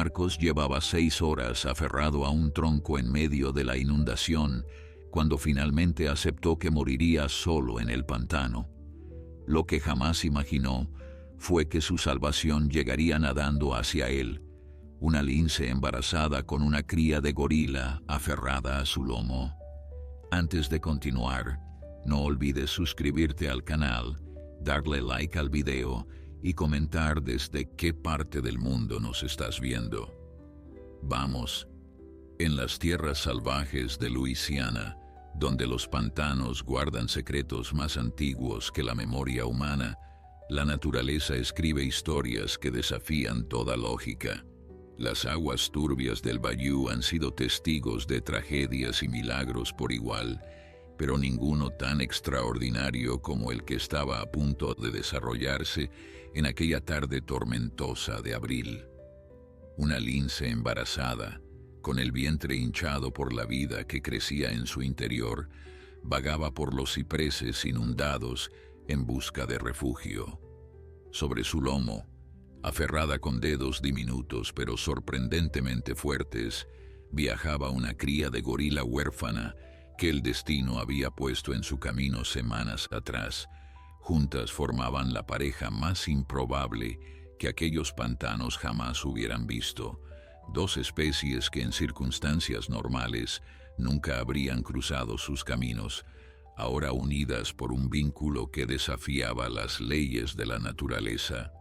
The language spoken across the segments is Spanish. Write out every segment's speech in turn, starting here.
Marcos llevaba 6 horas aferrado a un tronco en medio de la inundación, cuando finalmente aceptó que moriría solo en el pantano. Lo que jamás imaginó fue que su salvación llegaría nadando hacia él, una lince embarazada con una cría de gorila aferrada a su lomo. Antes de continuar, no olvides suscribirte al canal, darle like al video y comentar desde qué parte del mundo nos estás viendo. Vamos. En las tierras salvajes de Luisiana, donde los pantanos guardan secretos más antiguos que la memoria humana, la naturaleza escribe historias que desafían toda lógica. Las aguas turbias del bayou han sido testigos de tragedias y milagros por igual, pero ninguno tan extraordinario como el que estaba a punto de desarrollarse en aquella tarde tormentosa de abril. Una lince embarazada, con el vientre hinchado por la vida que crecía en su interior, vagaba por los cipreses inundados en busca de refugio. Sobre su lomo, aferrada con dedos diminutos pero sorprendentemente fuertes, viajaba una cría de gorila huérfana que el destino había puesto en su camino semanas atrás. Juntas formaban la pareja más improbable que aquellos pantanos jamás hubieran visto. Dos especies que en circunstancias normales nunca habrían cruzado sus caminos, ahora unidas por un vínculo que desafiaba las leyes de la naturaleza.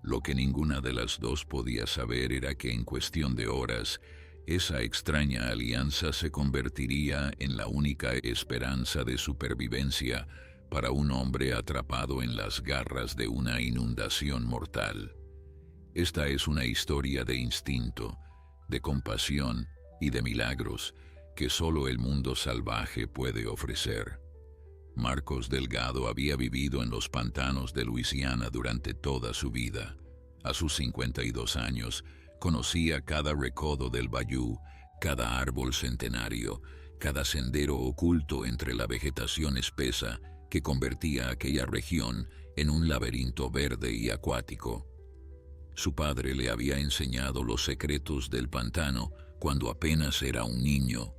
Lo que ninguna de las dos podía saber era que en cuestión de horas, esa extraña alianza se convertiría en la única esperanza de supervivencia para un hombre atrapado en las garras de una inundación mortal. Esta es una historia de instinto, de compasión y de milagros que solo el mundo salvaje puede ofrecer. Marcos Delgado había vivido en los pantanos de Luisiana durante toda su vida. A sus 52 años, conocía cada recodo del bayou, cada árbol centenario, cada sendero oculto entre la vegetación espesa que convertía aquella región en un laberinto verde y acuático. Su padre le había enseñado los secretos del pantano cuando apenas era un niño,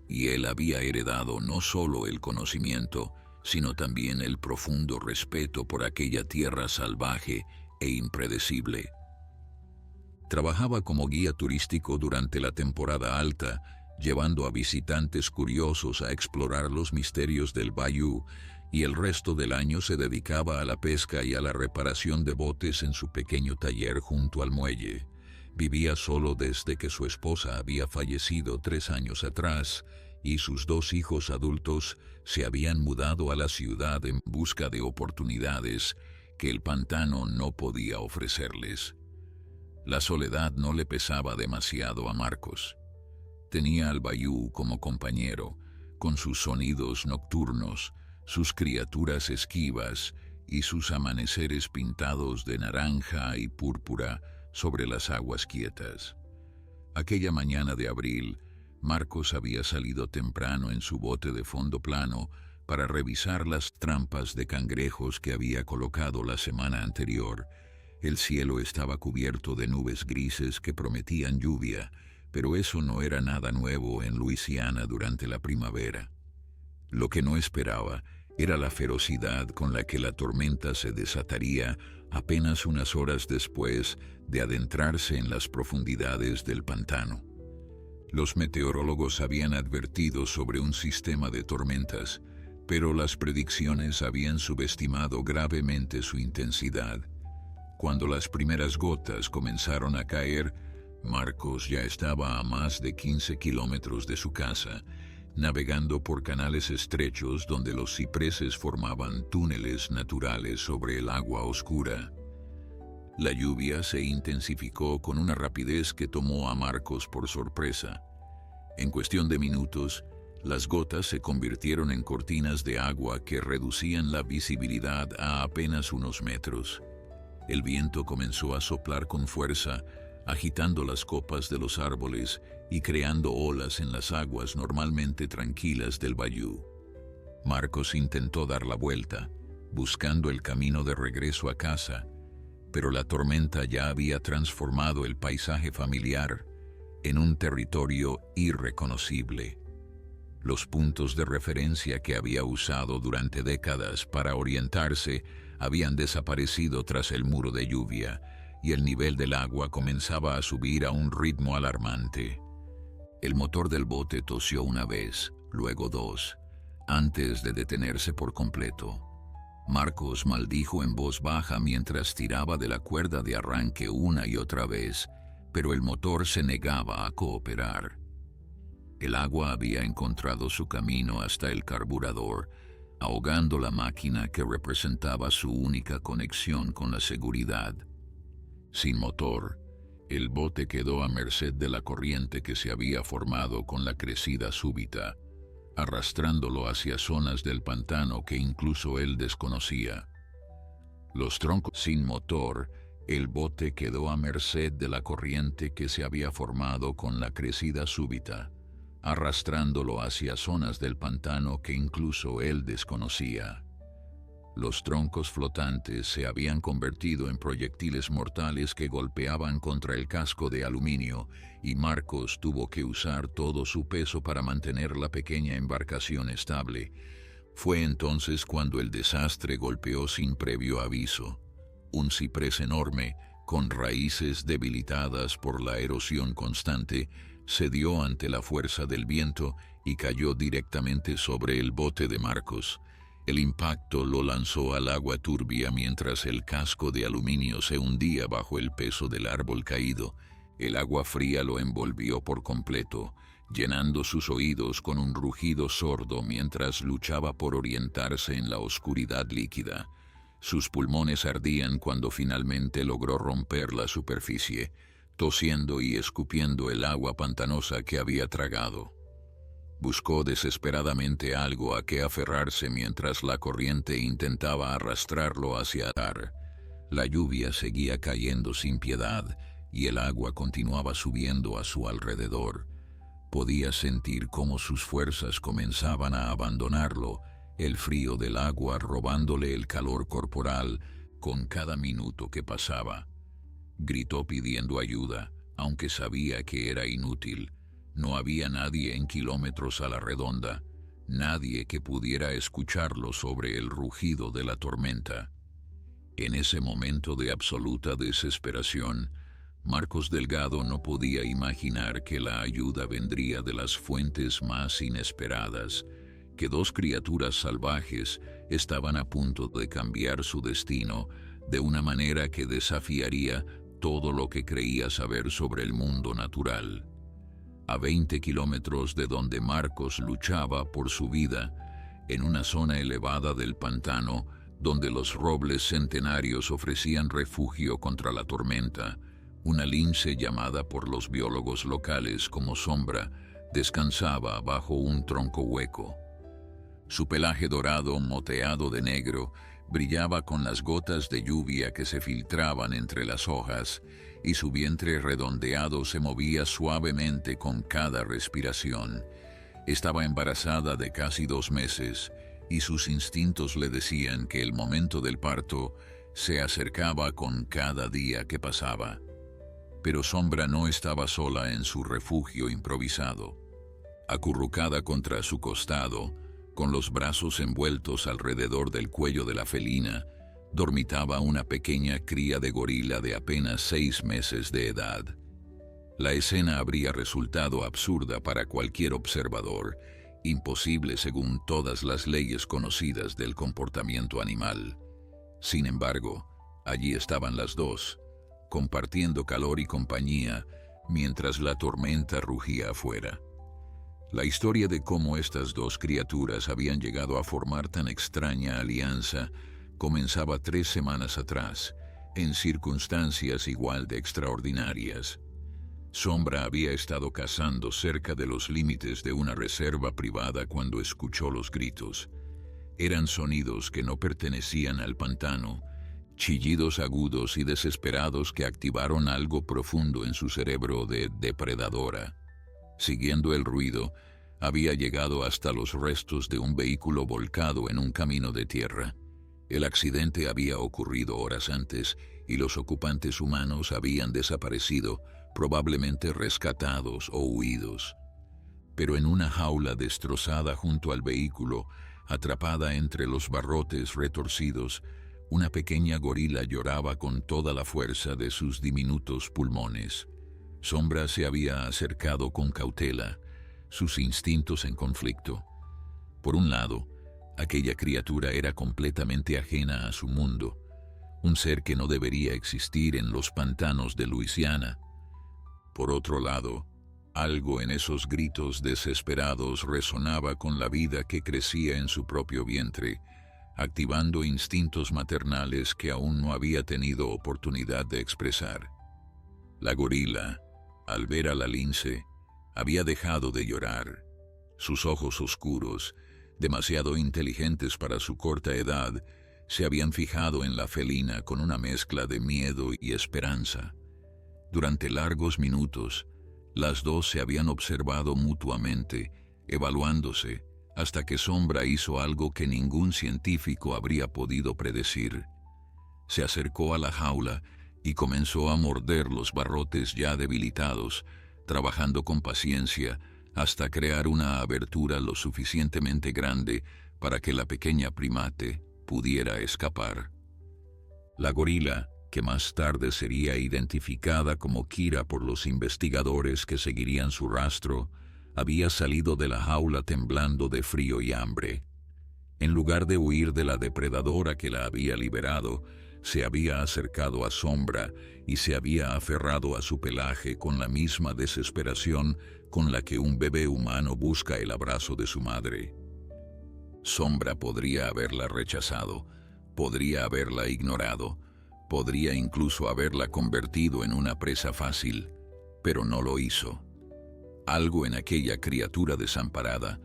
y él había heredado no solo el conocimiento, sino también el profundo respeto por aquella tierra salvaje e impredecible. Trabajaba como guía turístico durante la temporada alta, llevando a visitantes curiosos a explorar los misterios del bayou, y el resto del año se dedicaba a la pesca y a la reparación de botes en su pequeño taller junto al muelle. Vivía solo desde que su esposa había fallecido 3 años atrás, y sus 2 hijos adultos se habían mudado a la ciudad en busca de oportunidades que el pantano no podía ofrecerles. La soledad no le pesaba demasiado a Marcos. Tenía al bayou como compañero, con sus sonidos nocturnos, sus criaturas esquivas y sus amaneceres pintados de naranja y púrpura sobre las aguas quietas. Aquella mañana de abril, Marcos había salido temprano en su bote de fondo plano para revisar las trampas de cangrejos que había colocado la semana anterior. El cielo estaba cubierto de nubes grises que prometían lluvia, pero eso no era nada nuevo en Luisiana durante la primavera. Lo que no esperaba era la ferocidad con la que la tormenta se desataría apenas unas horas después de adentrarse en las profundidades del pantano. Los meteorólogos habían advertido sobre un sistema de tormentas, pero las predicciones habían subestimado gravemente su intensidad. Cuando las primeras gotas comenzaron a caer, Marcos ya estaba a más de 15 kilómetros de su casa, navegando por canales estrechos donde los cipreses formaban túneles naturales sobre el agua oscura. La lluvia se intensificó con una rapidez que tomó a Marcos por sorpresa. En cuestión de minutos, las gotas se convirtieron en cortinas de agua que reducían la visibilidad a apenas unos metros. El viento comenzó a soplar con fuerza, agitando las copas de los árboles y creando olas en las aguas normalmente tranquilas del bayou. Marcos intentó dar la vuelta, buscando el camino de regreso a casa, pero la tormenta ya había transformado el paisaje familiar en un territorio irreconocible. Los puntos de referencia que había usado durante décadas para orientarse habían desaparecido tras el muro de lluvia, y el nivel del agua comenzaba a subir a un ritmo alarmante. El motor del bote tosió una vez, luego dos, antes de detenerse por completo. Marcos maldijo en voz baja mientras tiraba de la cuerda de arranque una y otra vez, pero el motor se negaba a cooperar. El agua había encontrado su camino hasta el carburador, ahogando la máquina que representaba su única conexión con la seguridad. Sin motor, el bote quedó a merced de la corriente que se había formado con la crecida súbita, arrastrándolo hacia zonas del pantano que incluso él desconocía. Los troncos sin motor, el bote quedó a merced de la corriente que se había formado con la crecida súbita, arrastrándolo hacia zonas del pantano que incluso él desconocía. Los troncos flotantes se habían convertido en proyectiles mortales que golpeaban contra el casco de aluminio, y Marcos tuvo que usar todo su peso para mantener la pequeña embarcación estable. Fue entonces cuando el desastre golpeó sin previo aviso. Un ciprés enorme, con raíces debilitadas por la erosión constante, cedió ante la fuerza del viento y cayó directamente sobre el bote de Marcos. El impacto lo lanzó al agua turbia mientras el casco de aluminio se hundía bajo el peso del árbol caído. El agua fría lo envolvió por completo, llenando sus oídos con un rugido sordo mientras luchaba por orientarse en la oscuridad líquida. Sus pulmones ardían cuando finalmente logró romper la superficie, tosiendo y escupiendo el agua pantanosa que había tragado. Buscó desesperadamente algo a que aferrarse mientras la corriente intentaba arrastrarlo hacia el mar. La lluvia seguía cayendo sin piedad y el agua continuaba subiendo a su alrededor. Podía sentir cómo sus fuerzas comenzaban a abandonarlo, el frío del agua robándole el calor corporal con cada minuto que pasaba. Gritó pidiendo ayuda, aunque sabía que era inútil. No había nadie en kilómetros a la redonda, nadie que pudiera escucharlo sobre el rugido de la tormenta. En ese momento de absoluta desesperación, Marcos Delgado no podía imaginar que la ayuda vendría de las fuentes más inesperadas, que dos criaturas salvajes estaban a punto de cambiar su destino de una manera que desafiaría todo lo que creía saber sobre el mundo natural. A 20 kilómetros de donde Marcos luchaba por su vida, en una zona elevada del pantano, donde los robles centenarios ofrecían refugio contra la tormenta, una lince llamada por los biólogos locales como Sombra descansaba bajo un tronco hueco. Su pelaje dorado moteado de negro brillaba con las gotas de lluvia que se filtraban entre las hojas, y su vientre redondeado se movía suavemente con cada respiración. Estaba embarazada de casi 2 meses, y sus instintos le decían que el momento del parto se acercaba con cada día que pasaba. Pero Sombra no estaba sola en su refugio improvisado. Acurrucada contra su costado, con los brazos envueltos alrededor del cuello de la felina, dormitaba una pequeña cría de gorila de apenas 6 meses de edad. La escena habría resultado absurda para cualquier observador, imposible según todas las leyes conocidas del comportamiento animal. Sin embargo, allí estaban las dos, compartiendo calor y compañía, mientras la tormenta rugía afuera. La historia de cómo estas dos criaturas habían llegado a formar tan extraña alianza comenzaba 3 semanas atrás, en circunstancias igual de extraordinarias. Sombra había estado cazando cerca de los límites de una reserva privada cuando escuchó los gritos. Eran sonidos que no pertenecían al pantano, chillidos agudos y desesperados que activaron algo profundo en su cerebro de depredadora. Siguiendo el ruido, había llegado hasta los restos de un vehículo volcado en un camino de tierra. El accidente había ocurrido horas antes y los ocupantes humanos habían desaparecido, probablemente rescatados o huidos. Pero en una jaula destrozada junto al vehículo, atrapada entre los barrotes retorcidos, una pequeña gorila lloraba con toda la fuerza de sus diminutos pulmones. Sombra se había acercado con cautela, sus instintos en conflicto. Por un lado, aquella criatura era completamente ajena a su mundo, un ser que no debería existir en los pantanos de Luisiana. Por otro lado, algo en esos gritos desesperados resonaba con la vida que crecía en su propio vientre, activando instintos maternales que aún no había tenido oportunidad de expresar. La gorila, al ver a la lince, había dejado de llorar. Sus ojos oscuros, demasiado inteligentes para su corta edad, se habían fijado en la felina con una mezcla de miedo y esperanza. Durante largos minutos, las dos se habían observado mutuamente, evaluándose, hasta que Sombra hizo algo que ningún científico habría podido predecir. Se acercó a la jaula y comenzó a morder los barrotes ya debilitados, trabajando con paciencia hasta crear una abertura lo suficientemente grande para que la pequeña primate pudiera escapar. La gorila, que más tarde sería identificada como Kira por los investigadores que seguirían su rastro, había salido de la jaula temblando de frío y hambre. En lugar de huir de la depredadora que la había liberado, se había acercado a Sombra y se había aferrado a su pelaje con la misma desesperación con la que un bebé humano busca el abrazo de su madre. Sombra podría haberla rechazado, podría haberla ignorado, podría incluso haberla convertido en una presa fácil, pero no lo hizo. Algo en aquella criatura desamparada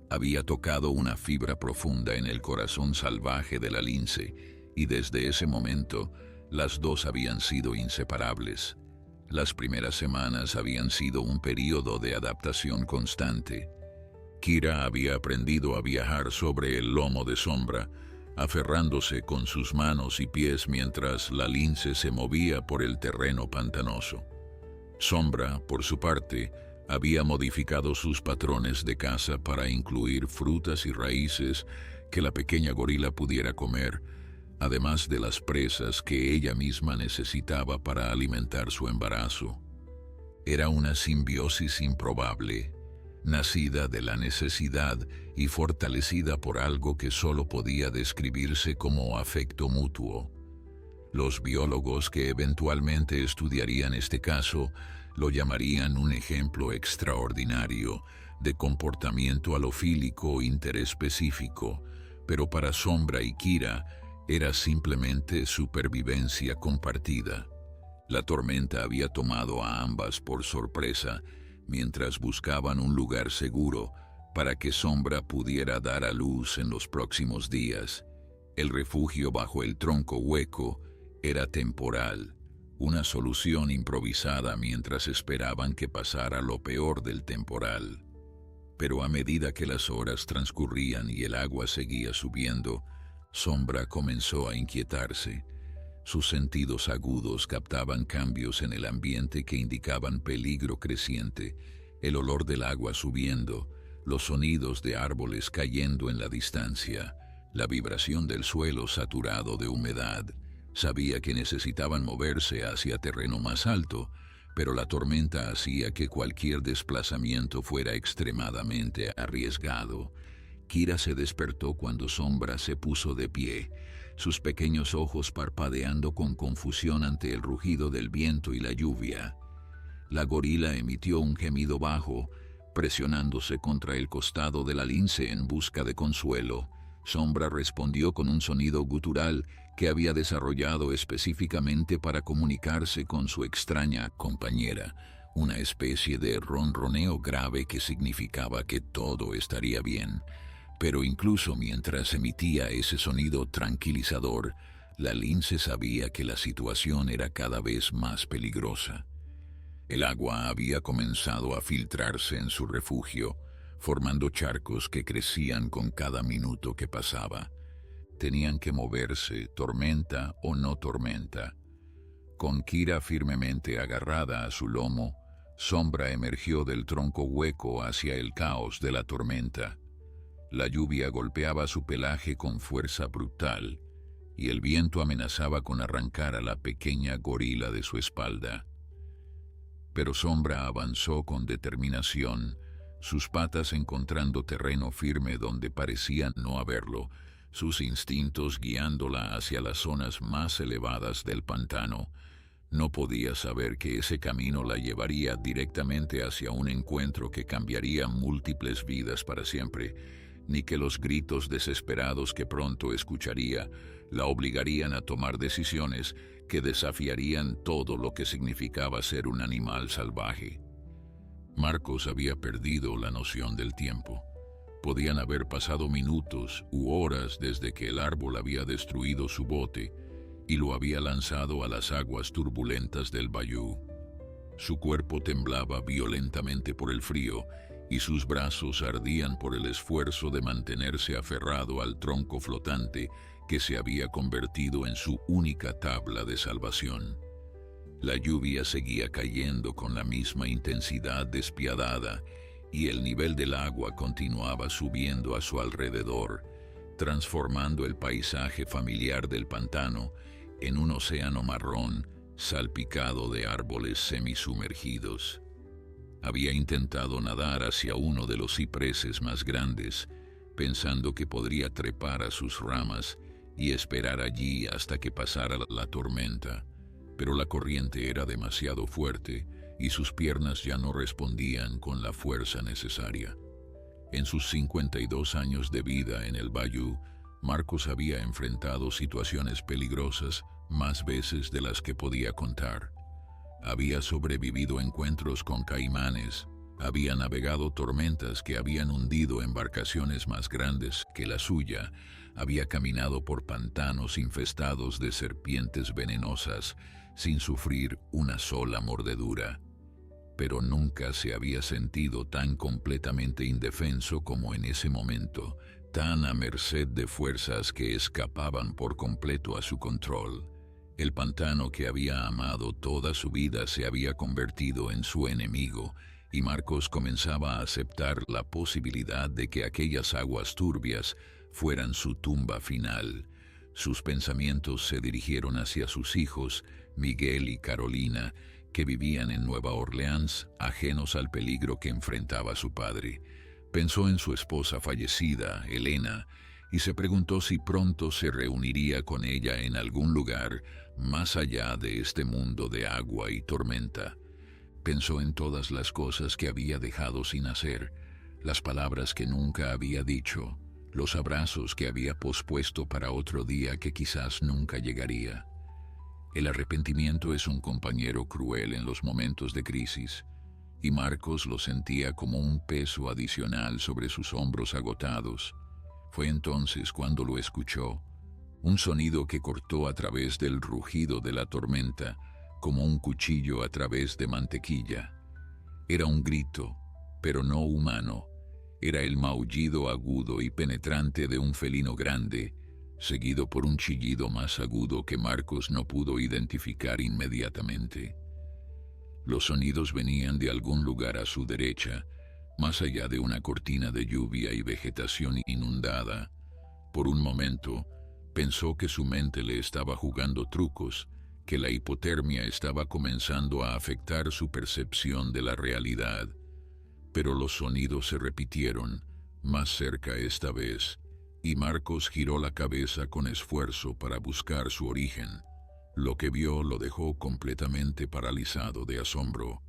había tocado una fibra profunda en el corazón salvaje de la lince, y desde ese momento las dos habían sido inseparables. Las primeras semanas habían sido un período de adaptación constante. Kira había aprendido a viajar sobre el lomo de Sombra, aferrándose con sus manos y pies mientras la lince se movía por el terreno pantanoso. Sombra, por su parte, había modificado sus patrones de caza para incluir frutas y raíces que la pequeña gorila pudiera comer, además de las presas que ella misma necesitaba para alimentar su embarazo. Era una simbiosis improbable, nacida de la necesidad y fortalecida por algo que solo podía describirse como afecto mutuo. Los biólogos que eventualmente estudiarían este caso lo llamarían un ejemplo extraordinario de comportamiento alofílico interespecífico, pero para Sombra y Kira era simplemente supervivencia compartida. La tormenta había tomado a ambas por sorpresa mientras buscaban un lugar seguro para que Sombra pudiera dar a luz en los próximos días. El refugio bajo el tronco hueco era temporal, una solución improvisada mientras esperaban que pasara lo peor del temporal. Pero a medida que las horas transcurrían y el agua seguía subiendo, Sombra comenzó a inquietarse. Sus sentidos agudos captaban cambios en el ambiente que indicaban peligro creciente, el olor del agua subiendo, los sonidos de árboles cayendo en la distancia, la vibración del suelo saturado de humedad. Sabía que necesitaban moverse hacia terreno más alto, pero la tormenta hacía que cualquier desplazamiento fuera extremadamente arriesgado. Kira se despertó cuando Sombra se puso de pie, sus pequeños ojos parpadeando con confusión ante el rugido del viento y la lluvia. La gorila emitió un gemido bajo, presionándose contra el costado de la lince en busca de consuelo. Sombra respondió con un sonido gutural que había desarrollado específicamente para comunicarse con su extraña compañera, una especie de ronroneo grave que significaba que todo estaría bien. Pero incluso mientras emitía ese sonido tranquilizador, la lince sabía que la situación era cada vez más peligrosa. El agua había comenzado a filtrarse en su refugio, formando charcos que crecían con cada minuto que pasaba. Tenían que moverse, tormenta o no tormenta. Con Kira firmemente agarrada a su lomo, Sombra emergió del tronco hueco hacia el caos de la tormenta. La lluvia golpeaba su pelaje con fuerza brutal, y el viento amenazaba con arrancar a la pequeña gorila de su espalda. Pero Sombra avanzó con determinación, sus patas encontrando terreno firme donde parecía no haberlo, sus instintos guiándola hacia las zonas más elevadas del pantano. No podía saber que ese camino la llevaría directamente hacia un encuentro que cambiaría múltiples vidas para siempre, ni que los gritos desesperados que pronto escucharía la obligarían a tomar decisiones que desafiarían todo lo que significaba ser un animal salvaje. Marcos había perdido la noción del tiempo. Podían haber pasado minutos u horas desde que el árbol había destruido su bote y lo había lanzado a las aguas turbulentas del bayou. Su cuerpo temblaba violentamente por el frío y sus brazos ardían por el esfuerzo de mantenerse aferrado al tronco flotante que se había convertido en su única tabla de salvación. La lluvia seguía cayendo con la misma intensidad despiadada y el nivel del agua continuaba subiendo a su alrededor, transformando el paisaje familiar del pantano en un océano marrón salpicado de árboles semisumergidos. Había intentado nadar hacia uno de los cipreses más grandes, pensando que podría trepar a sus ramas y esperar allí hasta que pasara la tormenta, pero la corriente era demasiado fuerte y sus piernas ya no respondían con la fuerza necesaria. En sus 52 años de vida en el bayou, Marcos había enfrentado situaciones peligrosas más veces de las que podía contar. Había sobrevivido encuentros con caimanes, había navegado tormentas que habían hundido embarcaciones más grandes que la suya, había caminado por pantanos infestados de serpientes venenosas sin sufrir una sola mordedura. Pero nunca se había sentido tan completamente indefenso como en ese momento, tan a merced de fuerzas que escapaban por completo a su control. El pantano que había amado toda su vida se había convertido en su enemigo, y Marcos comenzaba a aceptar la posibilidad de que aquellas aguas turbias fueran su tumba final. Sus pensamientos se dirigieron hacia sus hijos, Miguel y Carolina, que vivían en Nueva Orleans, ajenos al peligro que enfrentaba su padre. Pensó en su esposa fallecida, Elena, y se preguntó si pronto se reuniría con ella en algún lugar más allá de este mundo de agua y tormenta. Pensó en todas las cosas que había dejado sin hacer, las palabras que nunca había dicho, los abrazos que había pospuesto para otro día que quizás nunca llegaría. El arrepentimiento es un compañero cruel en los momentos de crisis, y Marcos lo sentía como un peso adicional sobre sus hombros agotados. Fue entonces cuando lo escuchó, un sonido que cortó a través del rugido de la tormenta, como un cuchillo a través de mantequilla. Era un grito, pero no humano. Era el maullido agudo y penetrante de un felino grande, seguido por un chillido más agudo que Marcos no pudo identificar inmediatamente. Los sonidos venían de algún lugar a su derecha, más allá de una cortina de lluvia y vegetación inundada. Por un momento, pensó que su mente le estaba jugando trucos, que la hipotermia estaba comenzando a afectar su percepción de la realidad. Pero los sonidos se repitieron, más cerca esta vez, y Marcos giró la cabeza con esfuerzo para buscar su origen. Lo que vio lo dejó completamente paralizado de asombro.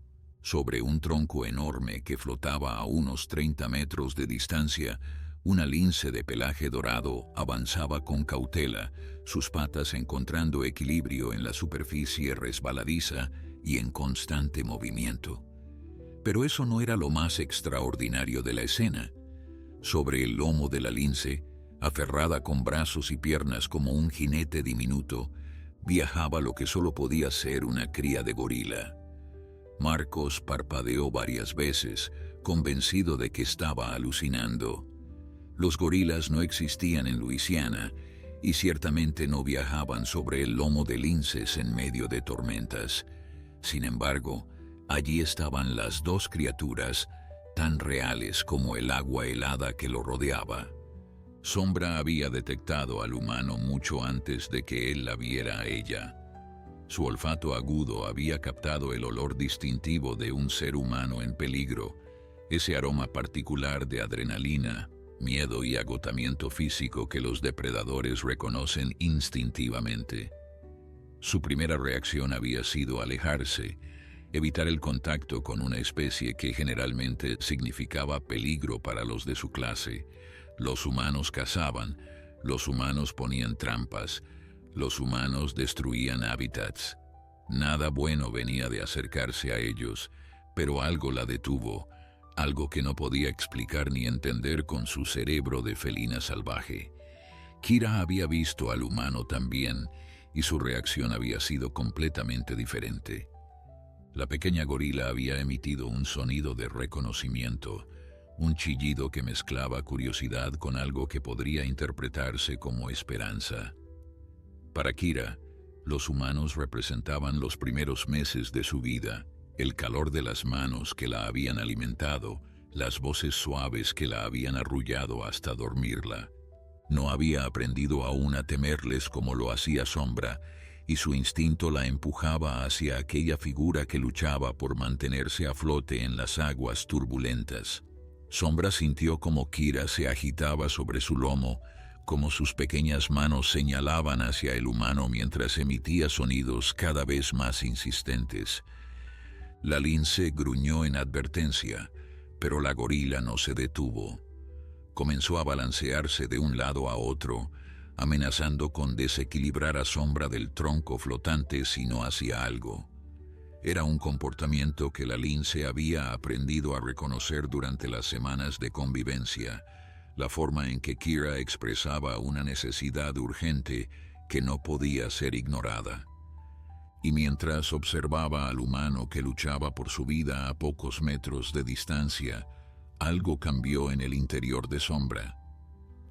Sobre un tronco enorme que flotaba a unos 30 metros de distancia, una lince de pelaje dorado avanzaba con cautela, sus patas encontrando equilibrio en la superficie resbaladiza y en constante movimiento. Pero eso no era lo más extraordinario de la escena. Sobre el lomo de la lince, aferrada con brazos y piernas como un jinete diminuto, viajaba lo que solo podía ser una cría de gorila. Marcos parpadeó varias veces, convencido de que estaba alucinando. Los gorilas no existían en Luisiana, y ciertamente no viajaban sobre el lomo de linces en medio de tormentas. Sin embargo, allí estaban las dos criaturas, tan reales como el agua helada que lo rodeaba. Sombra había detectado al humano mucho antes de que él la viera a ella. Su olfato agudo había captado el olor distintivo de un ser humano en peligro, ese aroma particular de adrenalina, miedo y agotamiento físico que los depredadores reconocen instintivamente. Su primera reacción había sido alejarse, evitar el contacto con una especie que generalmente significaba peligro para los de su clase. Los humanos cazaban, los humanos ponían trampas, los humanos destruían hábitats. Nada bueno venía de acercarse a ellos, pero algo la detuvo, algo que no podía explicar ni entender con su cerebro de felina salvaje. Kira había visto al humano también, y su reacción había sido completamente diferente. La pequeña gorila había emitido un sonido de reconocimiento, un chillido que mezclaba curiosidad con algo que podría interpretarse como esperanza. Para Kira, los humanos representaban los primeros meses de su vida, el calor de las manos que la habían alimentado, las voces suaves que la habían arrullado hasta dormirla. No había aprendido aún a temerles como lo hacía Sombra, y su instinto la empujaba hacia aquella figura que luchaba por mantenerse a flote en las aguas turbulentas. Sombra sintió como Kira se agitaba sobre su lomo, como sus pequeñas manos señalaban hacia el humano mientras emitía sonidos cada vez más insistentes. La lince gruñó en advertencia, pero la gorila no se detuvo. Comenzó a balancearse de un lado a otro, amenazando con desequilibrar a Sombra del tronco flotante si no hacía algo. Era un comportamiento que la lince había aprendido a reconocer durante las semanas de convivencia, la forma en que Kira expresaba una necesidad urgente que no podía ser ignorada. Y mientras observaba al humano que luchaba por su vida a pocos metros de distancia, algo cambió en el interior de Sombra.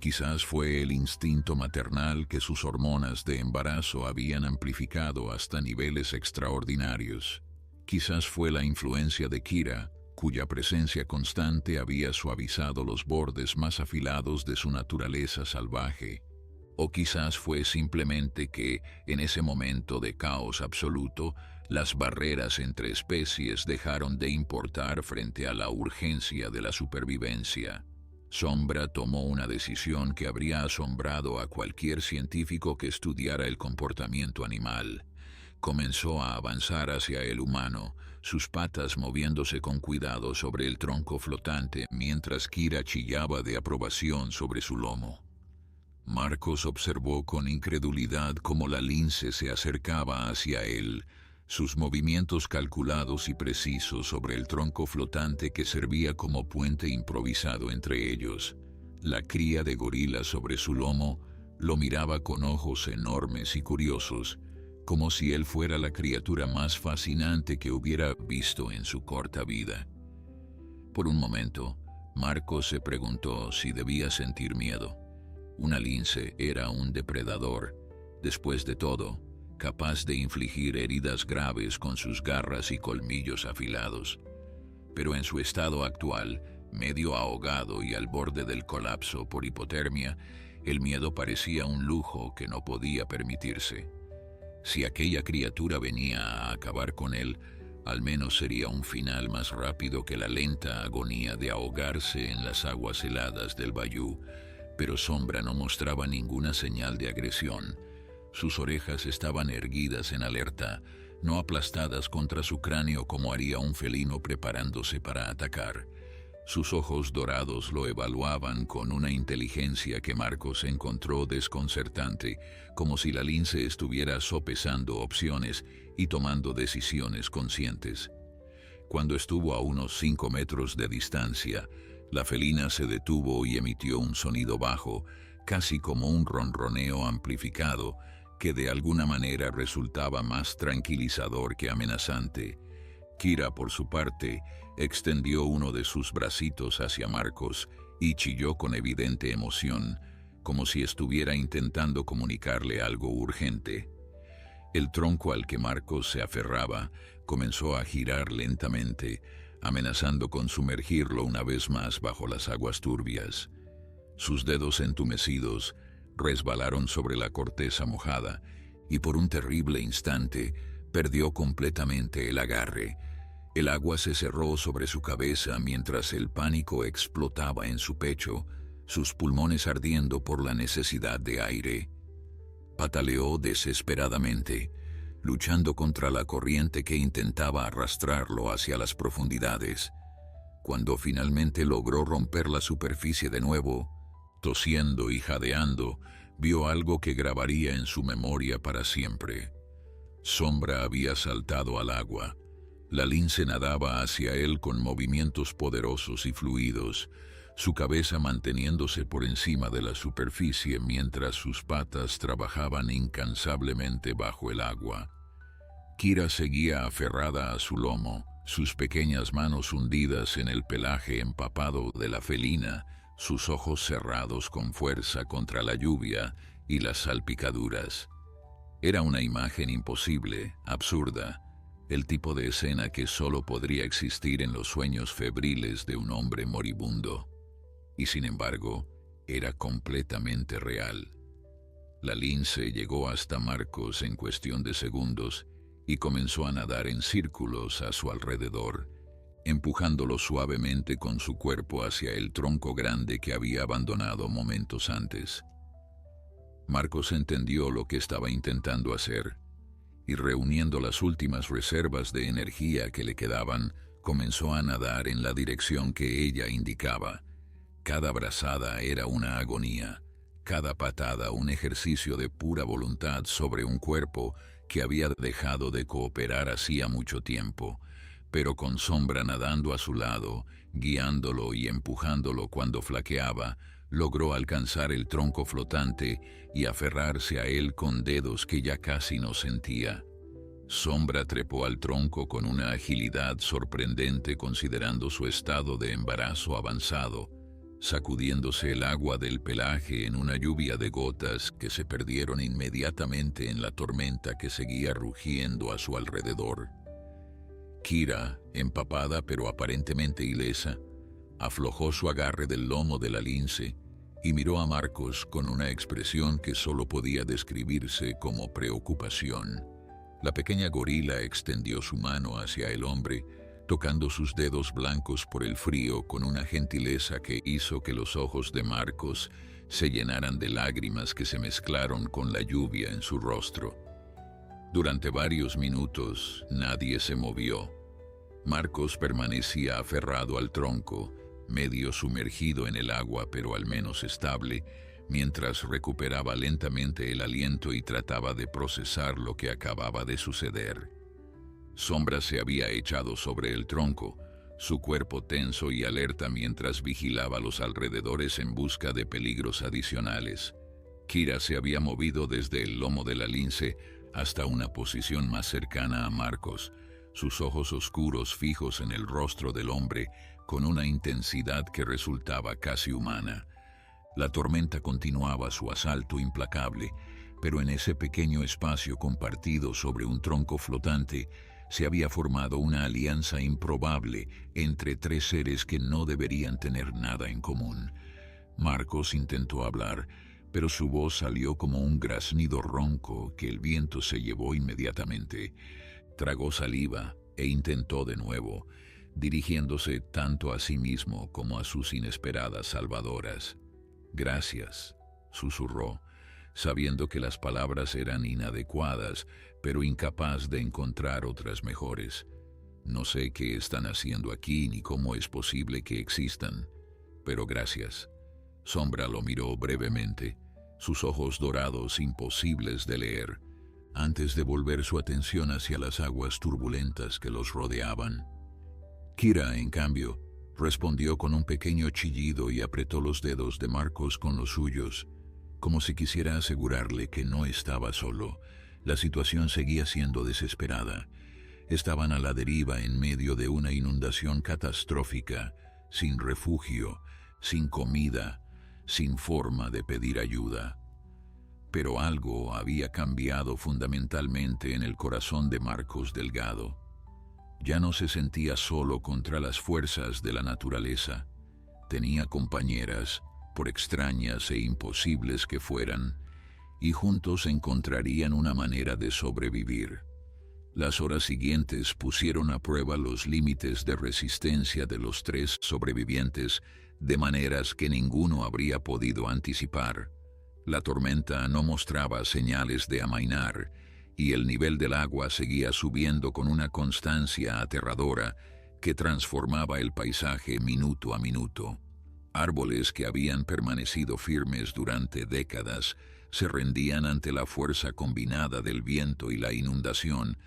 Quizás fue el instinto maternal que sus hormonas de embarazo habían amplificado hasta niveles extraordinarios. Quizás fue la influencia de Kira, cuya presencia constante había suavizado los bordes más afilados de su naturaleza salvaje. O quizás fue simplemente que, en ese momento de caos absoluto, las barreras entre especies dejaron de importar frente a la urgencia de la supervivencia. Sombra tomó una decisión que habría asombrado a cualquier científico que estudiara el comportamiento animal. Comenzó a avanzar hacia el humano, sus patas moviéndose con cuidado sobre el tronco flotante mientras Kira chillaba de aprobación sobre su lomo. Marcos observó con incredulidad cómo la lince se acercaba hacia él, sus movimientos calculados y precisos sobre el tronco flotante que servía como puente improvisado entre ellos. La cría de gorila sobre su lomo lo miraba con ojos enormes y curiosos, como si él fuera la criatura más fascinante que hubiera visto en su corta vida. Por un momento, Marcos se preguntó si debía sentir miedo. Una lince era un depredador, después de todo, capaz de infligir heridas graves con sus garras y colmillos afilados. Pero en su estado actual, medio ahogado y al borde del colapso por hipotermia, el miedo parecía un lujo que no podía permitirse. Si aquella criatura venía a acabar con él, al menos sería un final más rápido que la lenta agonía de ahogarse en las aguas heladas del bayú, pero Sombra no mostraba ninguna señal de agresión. Sus orejas estaban erguidas en alerta, no aplastadas contra su cráneo como haría un felino preparándose para atacar. Sus ojos dorados lo evaluaban con una inteligencia que Marcos encontró desconcertante, como si la lince estuviera sopesando opciones y tomando decisiones conscientes. Cuando estuvo a unos 5 metros de distancia, la felina se detuvo y emitió un sonido bajo, casi como un ronroneo amplificado, que de alguna manera resultaba más tranquilizador que amenazante. Kira, por su parte, extendió uno de sus bracitos hacia Marcos y chilló con evidente emoción, como si estuviera intentando comunicarle algo urgente. El tronco al que Marcos se aferraba comenzó a girar lentamente, amenazando con sumergirlo una vez más bajo las aguas turbias. Sus dedos entumecidos resbalaron sobre la corteza mojada y por un terrible instante perdió completamente el agarre. El agua se cerró sobre su cabeza mientras el pánico explotaba en su pecho, sus pulmones ardiendo por la necesidad de aire. Pataleó desesperadamente, luchando contra la corriente que intentaba arrastrarlo hacia las profundidades. Cuando finalmente logró romper la superficie de nuevo, tosiendo y jadeando, vio algo que grabaría en su memoria para siempre. Sombra había saltado al agua. La lince nadaba hacia él con movimientos poderosos y fluidos, su cabeza manteniéndose por encima de la superficie mientras sus patas trabajaban incansablemente bajo el agua. Kira seguía aferrada a su lomo, sus pequeñas manos hundidas en el pelaje empapado de la felina, sus ojos cerrados con fuerza contra la lluvia y las salpicaduras. Era una imagen imposible, absurda, el tipo de escena que solo podría existir en los sueños febriles de un hombre moribundo. Y sin embargo, era completamente real. La lince llegó hasta Marcos en cuestión de segundos y comenzó a nadar en círculos a su alrededor, empujándolo suavemente con su cuerpo hacia el tronco grande que había abandonado momentos antes. Marcos entendió lo que estaba intentando hacer, y reuniendo las últimas reservas de energía que le quedaban, comenzó a nadar en la dirección que ella indicaba. Cada brazada era una agonía, cada patada un ejercicio de pura voluntad sobre un cuerpo que había dejado de cooperar hacía mucho tiempo, pero con Sombra nadando a su lado, guiándolo y empujándolo cuando flaqueaba, logró alcanzar el tronco flotante y aferrarse a él con dedos que ya casi no sentía. Sombra trepó al tronco con una agilidad sorprendente considerando su estado de embarazo avanzado, sacudiéndose el agua del pelaje en una lluvia de gotas que se perdieron inmediatamente en la tormenta que seguía rugiendo a su alrededor. Kira, empapada pero aparentemente ilesa, aflojó su agarre del lomo de la lince y miró a Marcos con una expresión que solo podía describirse como preocupación. La pequeña gorila extendió su mano hacia el hombre, tocando sus dedos blancos por el frío con una gentileza que hizo que los ojos de Marcos se llenaran de lágrimas que se mezclaron con la lluvia en su rostro. Durante varios minutos nadie se movió. Marcos permanecía aferrado al tronco, medio sumergido en el agua pero al menos estable, mientras recuperaba lentamente el aliento y trataba de procesar lo que acababa de suceder. Sombra se había echado sobre el tronco, su cuerpo tenso y alerta mientras vigilaba los alrededores en busca de peligros adicionales. Kira se había movido desde el lomo de la lince hasta una posición más cercana a Marcos, sus ojos oscuros fijos en el rostro del hombre con una intensidad que resultaba casi humana. La tormenta continuaba su asalto implacable, pero en ese pequeño espacio compartido sobre un tronco flotante se había formado una alianza improbable entre tres seres que no deberían tener nada en común. Marcos intentó hablar, pero su voz salió como un graznido ronco que el viento se llevó inmediatamente. Tragó saliva e intentó de nuevo, dirigiéndose tanto a sí mismo como a sus inesperadas salvadoras. «Gracias», susurró, sabiendo que las palabras eran inadecuadas, pero incapaz de encontrar otras mejores. «No sé qué están haciendo aquí ni cómo es posible que existan, pero gracias». Sombra lo miró brevemente, sus ojos dorados imposibles de leer, antes de volver su atención hacia las aguas turbulentas que los rodeaban. Kira, en cambio, respondió con un pequeño chillido y apretó los dedos de Marcos con los suyos, como si quisiera asegurarle que no estaba solo. La situación seguía siendo desesperada. Estaban a la deriva en medio de una inundación catastrófica, sin refugio, sin comida, sin forma de pedir ayuda. Pero algo había cambiado fundamentalmente en el corazón de Marcos Delgado. Ya no se sentía solo contra las fuerzas de la naturaleza. Tenía compañeras, por extrañas e imposibles que fueran, y juntos encontrarían una manera de sobrevivir. Las horas siguientes pusieron a prueba los límites de resistencia de los tres sobrevivientes de maneras que ninguno habría podido anticipar. La tormenta no mostraba señales de amainar, y el nivel del agua seguía subiendo con una constancia aterradora que transformaba el paisaje minuto a minuto. Árboles que habían permanecido firmes durante décadas se rendían ante la fuerza combinada del viento y la inundación,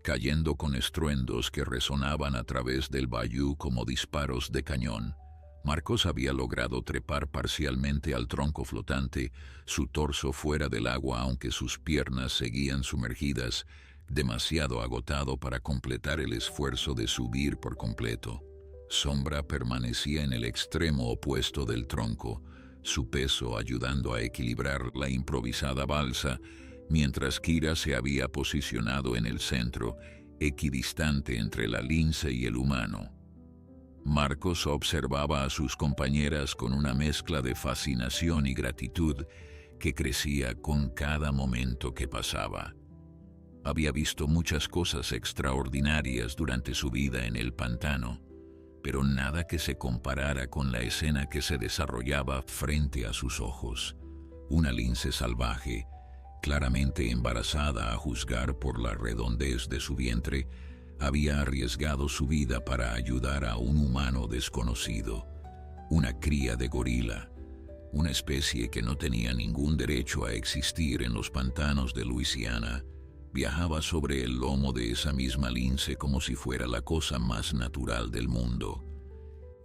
cayendo con estruendos que resonaban a través del bayou como disparos de cañón. Marcos había logrado trepar parcialmente al tronco flotante, su torso fuera del agua aunque sus piernas seguían sumergidas, demasiado agotado para completar el esfuerzo de subir por completo. Sombra permanecía en el extremo opuesto del tronco, su peso ayudando a equilibrar la improvisada balsa, mientras Kira se había posicionado en el centro, equidistante entre la lince y el humano. Marcos observaba a sus compañeras con una mezcla de fascinación y gratitud que crecía con cada momento que pasaba. Había visto muchas cosas extraordinarias durante su vida en el pantano, pero nada que se comparara con la escena que se desarrollaba frente a sus ojos. Una lince salvaje, claramente embarazada a juzgar por la redondez de su vientre, había arriesgado su vida para ayudar a un humano desconocido, una cría de gorila, una especie que no tenía ningún derecho a existir en los pantanos de Luisiana. Viajaba sobre el lomo de esa misma lince como si fuera la cosa más natural del mundo.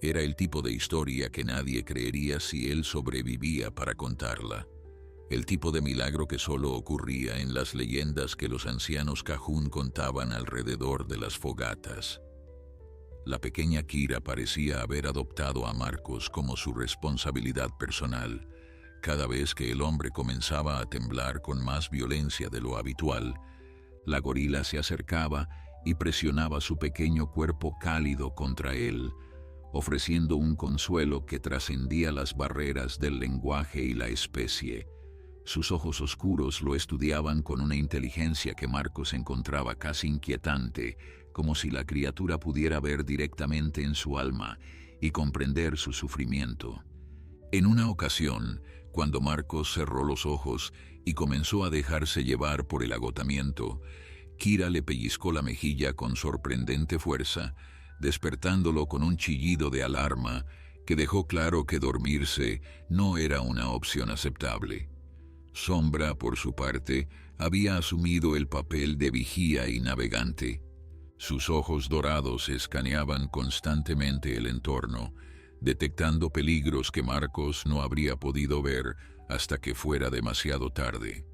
Era el tipo de historia que nadie creería si él sobrevivía para contarla. El tipo de milagro que solo ocurría en las leyendas que los ancianos Cajún contaban alrededor de las fogatas. La pequeña Kira parecía haber adoptado a Marcos como su responsabilidad personal. Cada vez que el hombre comenzaba a temblar con más violencia de lo habitual, la gorila se acercaba y presionaba su pequeño cuerpo cálido contra él, ofreciendo un consuelo que trascendía las barreras del lenguaje y la especie. Sus ojos oscuros lo estudiaban con una inteligencia que Marcos encontraba casi inquietante, como si la criatura pudiera ver directamente en su alma y comprender su sufrimiento. En una ocasión, cuando Marcos cerró los ojos y comenzó a dejarse llevar por el agotamiento, Kira le pellizcó la mejilla con sorprendente fuerza, despertándolo con un chillido de alarma que dejó claro que dormirse no era una opción aceptable. Sombra, por su parte, había asumido el papel de vigía y navegante. Sus ojos dorados escaneaban constantemente el entorno, detectando peligros que Marcos no habría podido ver hasta que fuera demasiado tarde.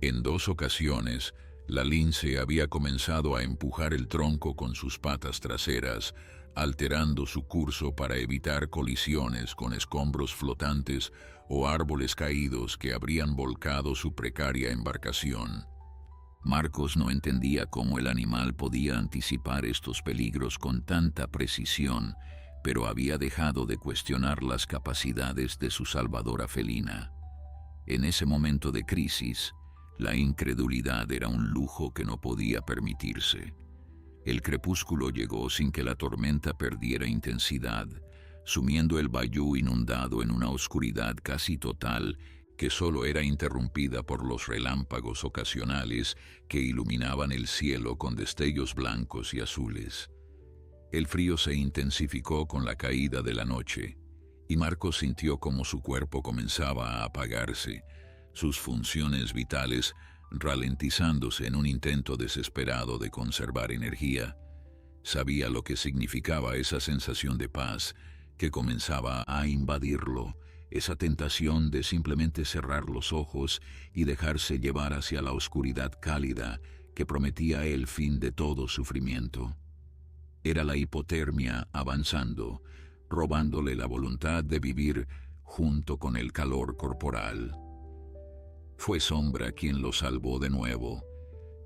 En 2 ocasiones, la lince había comenzado a empujar el tronco con sus patas traseras, alterando su curso para evitar colisiones con escombros flotantes o árboles caídos que habrían volcado su precaria embarcación. Marcos no entendía cómo el animal podía anticipar estos peligros con tanta precisión, pero había dejado de cuestionar las capacidades de su salvadora felina. En ese momento de crisis, la incredulidad era un lujo que no podía permitirse. El crepúsculo llegó sin que la tormenta perdiera intensidad, sumiendo el bayou inundado en una oscuridad casi total que solo era interrumpida por los relámpagos ocasionales que iluminaban el cielo con destellos blancos y azules. El frío se intensificó con la caída de la noche, y Marcos sintió como su cuerpo comenzaba a apagarse, sus funciones vitales ralentizándose en un intento desesperado de conservar energía. Sabía lo que significaba esa sensación de paz que comenzaba a invadirlo, esa tentación de simplemente cerrar los ojos y dejarse llevar hacia la oscuridad cálida que prometía el fin de todo sufrimiento. Era la hipotermia avanzando, robándole la voluntad de vivir junto con el calor corporal. Fue Sombra quien lo salvó de nuevo.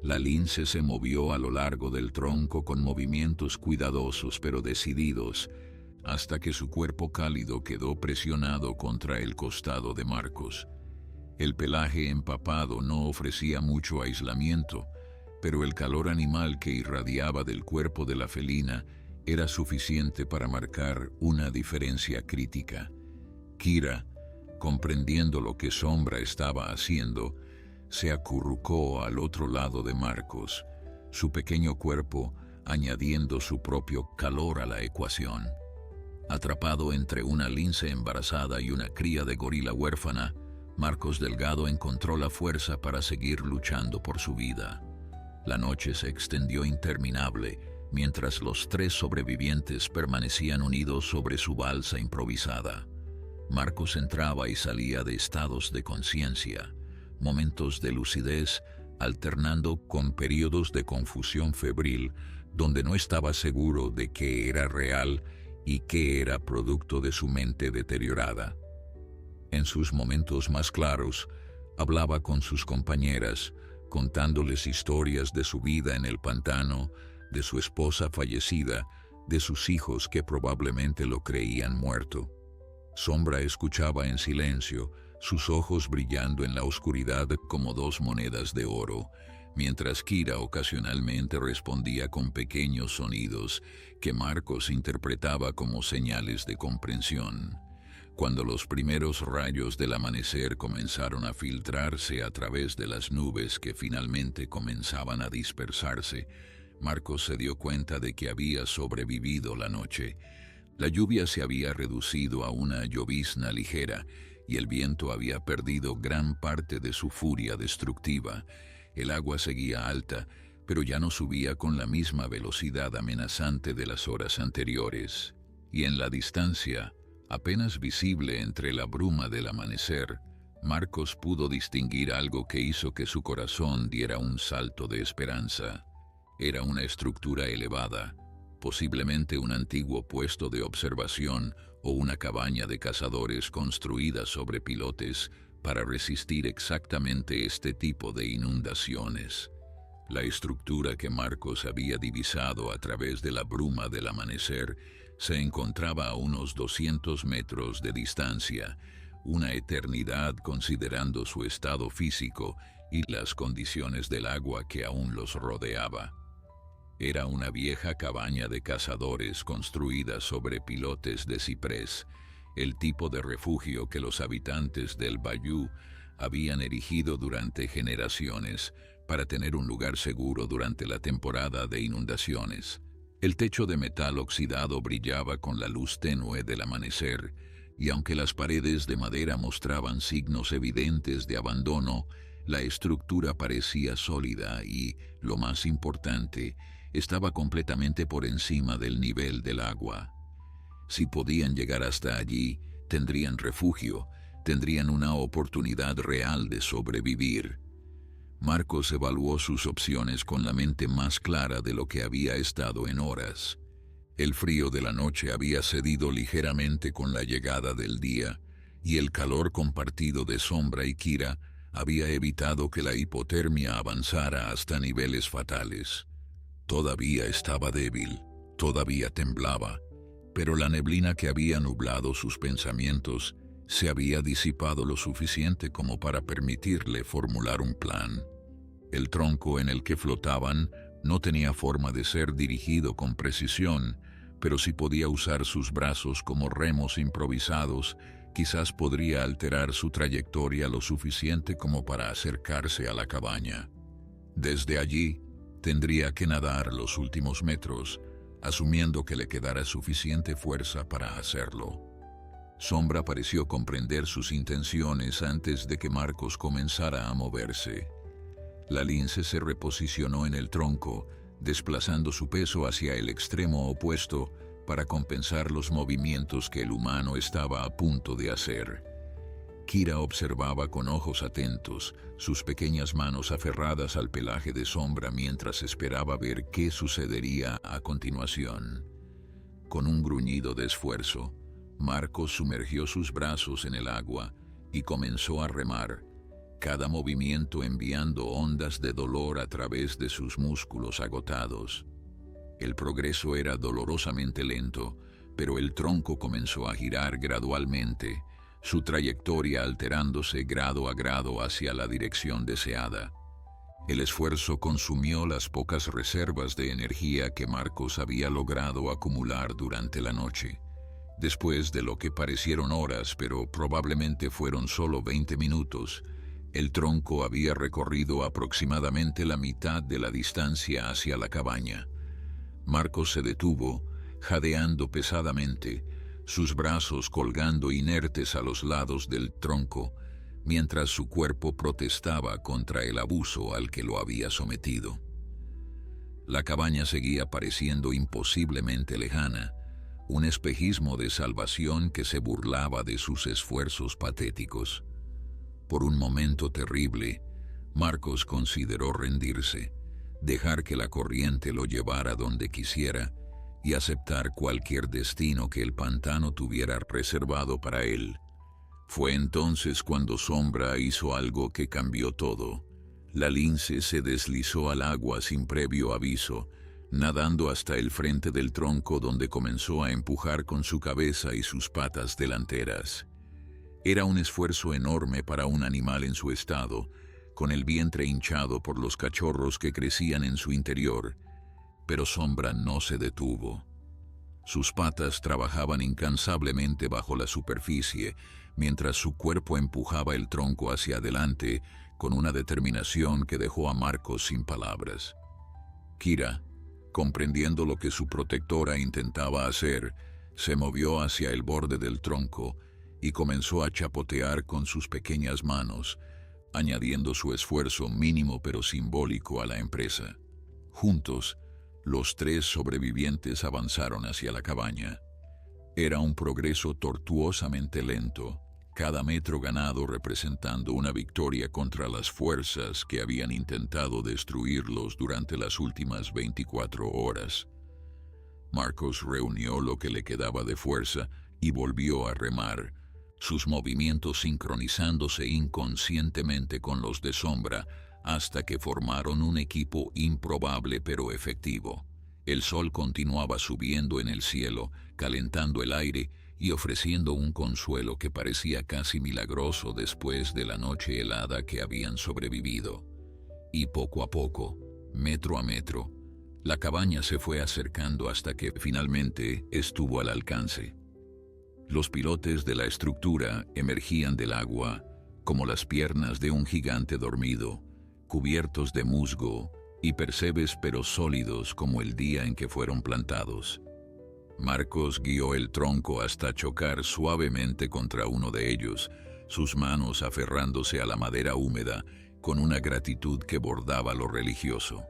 La lince se movió a lo largo del tronco con movimientos cuidadosos pero decididos, hasta que su cuerpo cálido quedó presionado contra el costado de Marcos. El pelaje empapado no ofrecía mucho aislamiento, pero el calor animal que irradiaba del cuerpo de la felina era suficiente para marcar una diferencia crítica. Kira, comprendiendo lo que Sombra estaba haciendo, se acurrucó al otro lado de Marcos, su pequeño cuerpo añadiendo su propio calor a la ecuación. Atrapado entre una lince embarazada y una cría de gorila huérfana, Marcos Delgado encontró la fuerza para seguir luchando por su vida. La noche se extendió interminable, mientras los 3 sobrevivientes permanecían unidos sobre su balsa improvisada. Marcos entraba y salía de estados de conciencia, momentos de lucidez alternando con periodos de confusión febril, donde no estaba seguro de qué era real y qué era producto de su mente deteriorada. En sus momentos más claros, hablaba con sus compañeras, contándoles historias de su vida en el pantano, de su esposa fallecida, de sus hijos que probablemente lo creían muerto. Sombra escuchaba en silencio, sus ojos brillando en la oscuridad como 2 monedas de oro, mientras Kira ocasionalmente respondía con pequeños sonidos que Marcos interpretaba como señales de comprensión. Cuando los primeros rayos del amanecer comenzaron a filtrarse a través de las nubes que finalmente comenzaban a dispersarse, Marcos se dio cuenta de que había sobrevivido la noche. La lluvia se había reducido a una llovizna ligera y el viento había perdido gran parte de su furia destructiva. El agua seguía alta, pero ya no subía con la misma velocidad amenazante de las horas anteriores. Y en la distancia, apenas visible entre la bruma del amanecer, Marcos pudo distinguir algo que hizo que su corazón diera un salto de esperanza. Era una estructura elevada, posiblemente un antiguo puesto de observación o una cabaña de cazadores construida sobre pilotes para resistir exactamente este tipo de inundaciones. La estructura que Marcos había divisado a través de la bruma del amanecer se encontraba a unos 200 metros de distancia, una eternidad considerando su estado físico y las condiciones del agua que aún los rodeaba. Era una vieja cabaña de cazadores construida sobre pilotes de ciprés, el tipo de refugio que los habitantes del Bayou habían erigido durante generaciones para tener un lugar seguro durante la temporada de inundaciones. El techo de metal oxidado brillaba con la luz tenue del amanecer, y aunque las paredes de madera mostraban signos evidentes de abandono, la estructura parecía sólida y, lo más importante, estaba completamente por encima del nivel del agua. Si podían llegar hasta allí, tendrían refugio, tendrían una oportunidad real de sobrevivir. Marcos evaluó sus opciones con la mente más clara de lo que había estado en horas. El frío de la noche había cedido ligeramente con la llegada del día, y el calor compartido de Sombra y Kira había evitado que la hipotermia avanzara hasta niveles fatales. Todavía estaba débil, todavía temblaba, pero la neblina que había nublado sus pensamientos se había disipado lo suficiente como para permitirle formular un plan. El tronco en el que flotaban no tenía forma de ser dirigido con precisión, pero si podía usar sus brazos como remos improvisados, quizás podría alterar su trayectoria lo suficiente como para acercarse a la cabaña. Desde allí, tendría que nadar los últimos metros, asumiendo que le quedara suficiente fuerza para hacerlo. Sombra pareció comprender sus intenciones antes de que Marcos comenzara a moverse. La lince se reposicionó en el tronco, desplazando su peso hacia el extremo opuesto para compensar los movimientos que el humano estaba a punto de hacer. Kira observaba con ojos atentos, sus pequeñas manos aferradas al pelaje de Sombra mientras esperaba ver qué sucedería a continuación. Con un gruñido de esfuerzo, Marcos sumergió sus brazos en el agua y comenzó a remar, cada movimiento enviando ondas de dolor a través de sus músculos agotados. El progreso era dolorosamente lento, pero el tronco comenzó a girar gradualmente, su trayectoria alterándose grado a grado hacia la dirección deseada. El esfuerzo consumió las pocas reservas de energía que Marcos había logrado acumular durante la noche. Después de lo que parecieron horas, pero probablemente fueron solo 20 minutos, el tronco había recorrido aproximadamente la mitad de la distancia hacia la cabaña. Marcos se detuvo, jadeando pesadamente, sus brazos colgando inertes a los lados del tronco, mientras su cuerpo protestaba contra el abuso al que lo había sometido. La cabaña seguía pareciendo imposiblemente lejana, un espejismo de salvación que se burlaba de sus esfuerzos patéticos. Por un momento terrible, Marcos consideró rendirse, dejar que la corriente lo llevara donde quisiera y aceptar cualquier destino que el pantano tuviera reservado para él. Fue entonces cuando Sombra hizo algo que cambió todo. La lince se deslizó al agua sin previo aviso, nadando hasta el frente del tronco donde comenzó a empujar con su cabeza y sus patas delanteras. Era un esfuerzo enorme para un animal en su estado, con el vientre hinchado por los cachorros que crecían en su interior, pero Sombra no se detuvo. Sus patas trabajaban incansablemente bajo la superficie, mientras su cuerpo empujaba el tronco hacia adelante con una determinación que dejó a Marcos sin palabras. Kira, comprendiendo lo que su protectora intentaba hacer, se movió hacia el borde del tronco y comenzó a chapotear con sus pequeñas manos, añadiendo su esfuerzo mínimo pero simbólico a la empresa. Juntos, los tres sobrevivientes avanzaron hacia la cabaña. Era un progreso tortuosamente lento, cada metro ganado representando una victoria contra las fuerzas que habían intentado destruirlos durante las últimas 24 horas. Marcos reunió lo que le quedaba de fuerza y volvió a remar, sus movimientos sincronizándose inconscientemente con los de Sombra, hasta que formaron un equipo improbable pero efectivo. El sol continuaba subiendo en el cielo, calentando el aire y ofreciendo un consuelo que parecía casi milagroso después de la noche helada que habían sobrevivido. Y poco a poco, metro a metro, la cabaña se fue acercando hasta que finalmente estuvo al alcance. Los pilotes de la estructura emergían del agua como las piernas de un gigante dormido, cubiertos de musgo y percebes pero sólidos como el día en que fueron plantados. Marcos guió el tronco hasta chocar suavemente contra uno de ellos, sus manos aferrándose a la madera húmeda con una gratitud que bordaba lo religioso.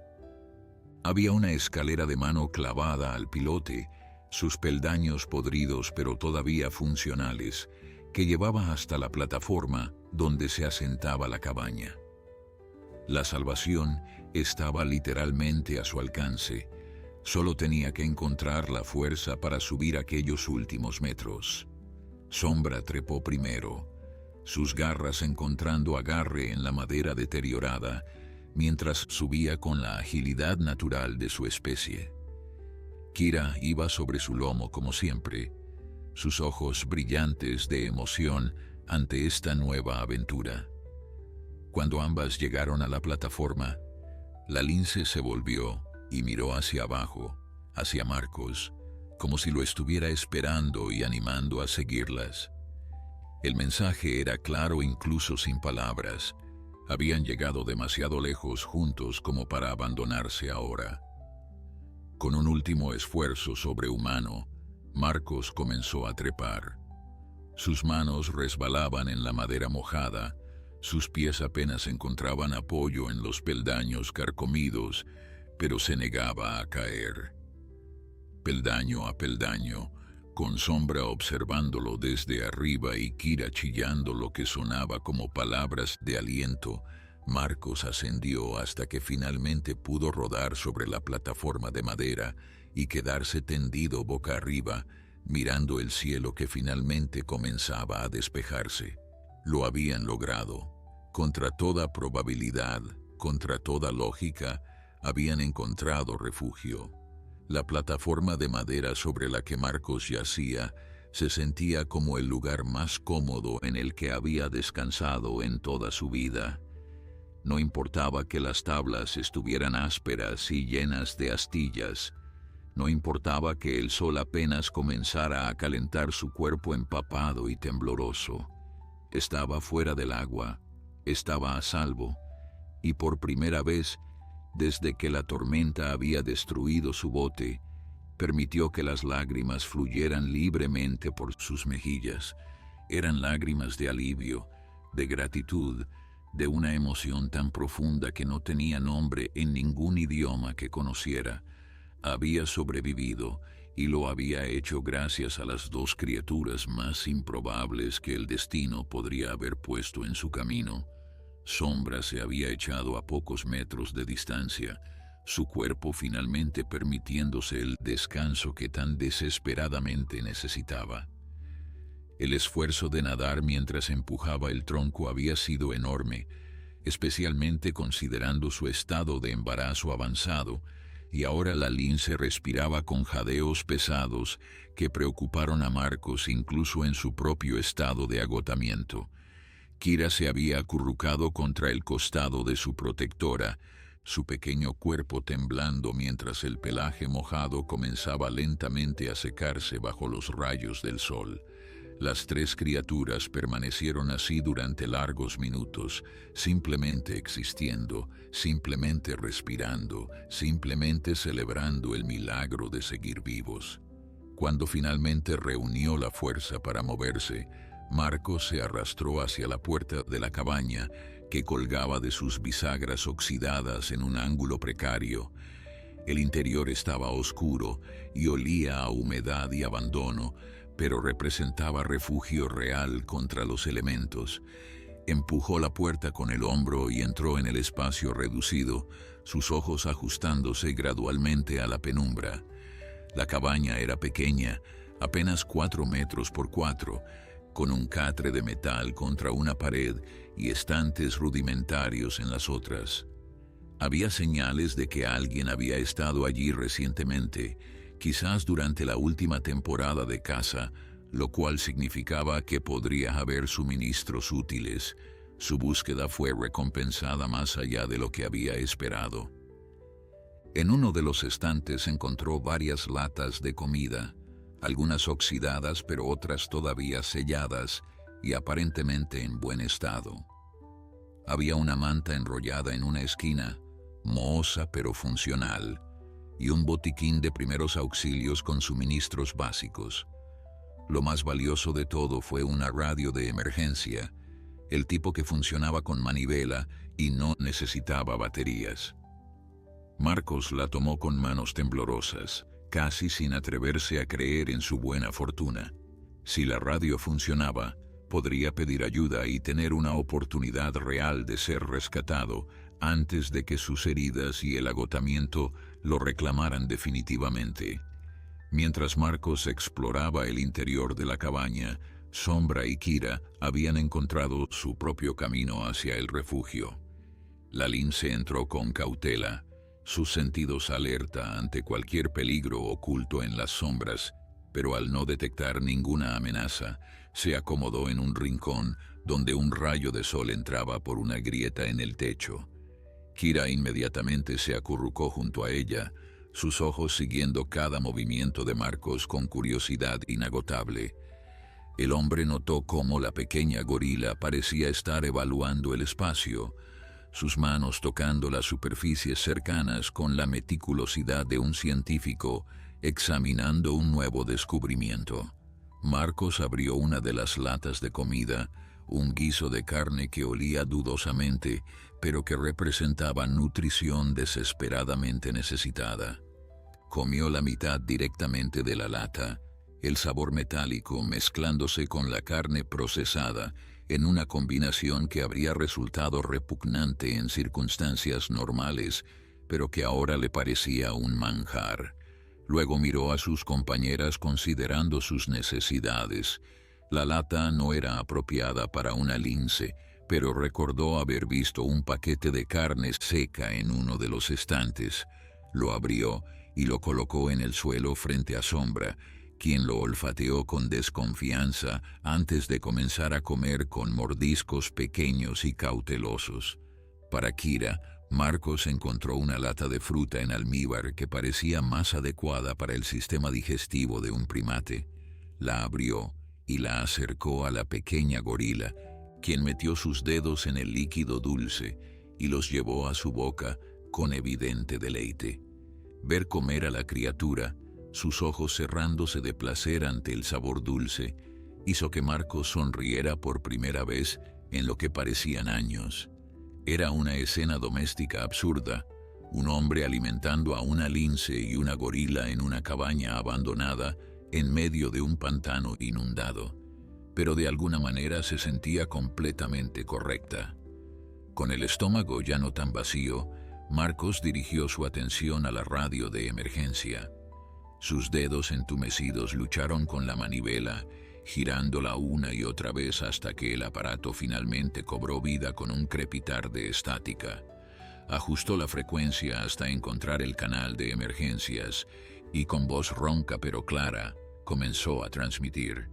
Había una escalera de mano clavada al pilote, sus peldaños podridos pero todavía funcionales, que llevaba hasta la plataforma donde se asentaba la cabaña. La salvación estaba literalmente a su alcance. Solo tenía que encontrar la fuerza para subir aquellos últimos metros. Sombra trepó primero, sus garras encontrando agarre en la madera deteriorada, mientras subía con la agilidad natural de su especie. Kira iba sobre su lomo como siempre, sus ojos brillantes de emoción ante esta nueva aventura. Cuando ambas llegaron a la plataforma, la lince se volvió y miró hacia abajo, hacia Marcos, como si lo estuviera esperando y animando a seguirlas. El mensaje era claro incluso sin palabras. Habían llegado demasiado lejos juntos como para abandonarse ahora. Con un último esfuerzo sobrehumano, Marcos comenzó a trepar. Sus manos resbalaban en la madera mojada, sus pies apenas encontraban apoyo en los peldaños carcomidos, pero se negaba a caer. Peldaño a peldaño, con Sombra observándolo desde arriba y Kira chillando lo que sonaba como palabras de aliento, Marcos ascendió hasta que finalmente pudo rodar sobre la plataforma de madera y quedarse tendido boca arriba, mirando el cielo que finalmente comenzaba a despejarse. Lo habían logrado. Contra toda probabilidad, contra toda lógica, habían encontrado refugio. La plataforma de madera sobre la que Marcos yacía se sentía como el lugar más cómodo en el que había descansado en toda su vida. No importaba que las tablas estuvieran ásperas y llenas de astillas. No importaba que el sol apenas comenzara a calentar su cuerpo empapado y tembloroso. Estaba fuera del agua, estaba a salvo, y por primera vez, desde que la tormenta había destruido su bote, permitió que las lágrimas fluyeran libremente por sus mejillas. Eran lágrimas de alivio, de gratitud, de una emoción tan profunda que no tenía nombre en ningún idioma que conociera. Había sobrevivido y lo había hecho gracias a las dos criaturas más improbables que el destino podría haber puesto en su camino. Sombra se había echado a pocos metros de distancia, su cuerpo finalmente permitiéndose el descanso que tan desesperadamente necesitaba. El esfuerzo de nadar mientras empujaba el tronco había sido enorme, especialmente considerando su estado de embarazo avanzado, y ahora la lince respiraba con jadeos pesados que preocuparon a Marcos incluso en su propio estado de agotamiento. Kira se había acurrucado contra el costado de su protectora, su pequeño cuerpo temblando mientras el pelaje mojado comenzaba lentamente a secarse bajo los rayos del sol. Las tres criaturas permanecieron así durante largos minutos, simplemente existiendo, simplemente respirando, simplemente celebrando el milagro de seguir vivos. Cuando finalmente reunió la fuerza para moverse, Marcos se arrastró hacia la puerta de la cabaña, que colgaba de sus bisagras oxidadas en un ángulo precario. El interior estaba oscuro y olía a humedad y abandono, pero representaba refugio real contra los elementos. Empujó la puerta con el hombro y entró en el espacio reducido, sus ojos ajustándose gradualmente a la penumbra. La cabaña era pequeña, apenas 4 metros por 4, con un catre de metal contra una pared y estantes rudimentarios en las otras. Había señales de que alguien había estado allí recientemente, quizás durante la última temporada de caza, lo cual significaba que podría haber suministros útiles. Su búsqueda fue recompensada más allá de lo que había esperado. En uno de los estantes encontró varias latas de comida, algunas oxidadas pero otras todavía selladas y aparentemente en buen estado. Había una manta enrollada en una esquina, mohosa pero funcional, y un botiquín de primeros auxilios con suministros básicos. Lo más valioso de todo fue una radio de emergencia, el tipo que funcionaba con manivela y no necesitaba baterías. Marcos la tomó con manos temblorosas, casi sin atreverse a creer en su buena fortuna. Si la radio funcionaba, podría pedir ayuda y tener una oportunidad real de ser rescatado antes de que sus heridas y el agotamiento lo reclamaran definitivamente. Mientras Marcos exploraba el interior de la cabaña, Sombra y Kira habían encontrado su propio camino hacia el refugio. La lince entró con cautela, sus sentidos alerta ante cualquier peligro oculto en las sombras, pero al no detectar ninguna amenaza, se acomodó en un rincón donde un rayo de sol entraba por una grieta en el techo. Kira inmediatamente se acurrucó junto a ella, sus ojos siguiendo cada movimiento de Marcos con curiosidad inagotable. El hombre notó cómo la pequeña gorila parecía estar evaluando el espacio, sus manos tocando las superficies cercanas con la meticulosidad de un científico examinando un nuevo descubrimiento. Marcos abrió una de las latas de comida, un guiso de carne que olía dudosamente, pero que representaba nutrición desesperadamente necesitada. Comió la mitad directamente de la lata, el sabor metálico mezclándose con la carne procesada en una combinación que habría resultado repugnante en circunstancias normales, pero que ahora le parecía un manjar. Luego miró a sus compañeras considerando sus necesidades. La lata no era apropiada para una lince, pero recordó haber visto un paquete de carne seca en uno de los estantes. Lo abrió y lo colocó en el suelo frente a Sombra, quien lo olfateó con desconfianza antes de comenzar a comer con mordiscos pequeños y cautelosos. Para Kira, Marcos encontró una lata de fruta en almíbar que parecía más adecuada para el sistema digestivo de un primate. La abrió y la acercó a la pequeña gorila, quien metió sus dedos en el líquido dulce y los llevó a su boca con evidente deleite. Ver comer a la criatura, sus ojos cerrándose de placer ante el sabor dulce, hizo que Marcos sonriera por primera vez en lo que parecían años. Era una escena doméstica absurda, un hombre alimentando a una lince y una gorila en una cabaña abandonada en medio de un pantano inundado, pero de alguna manera se sentía completamente correcta. Con el estómago ya no tan vacío, Marcos dirigió su atención a la radio de emergencia. Sus dedos entumecidos lucharon con la manivela, girándola una y otra vez hasta que el aparato finalmente cobró vida con un crepitar de estática. Ajustó la frecuencia hasta encontrar el canal de emergencias y con voz ronca pero clara comenzó a transmitir.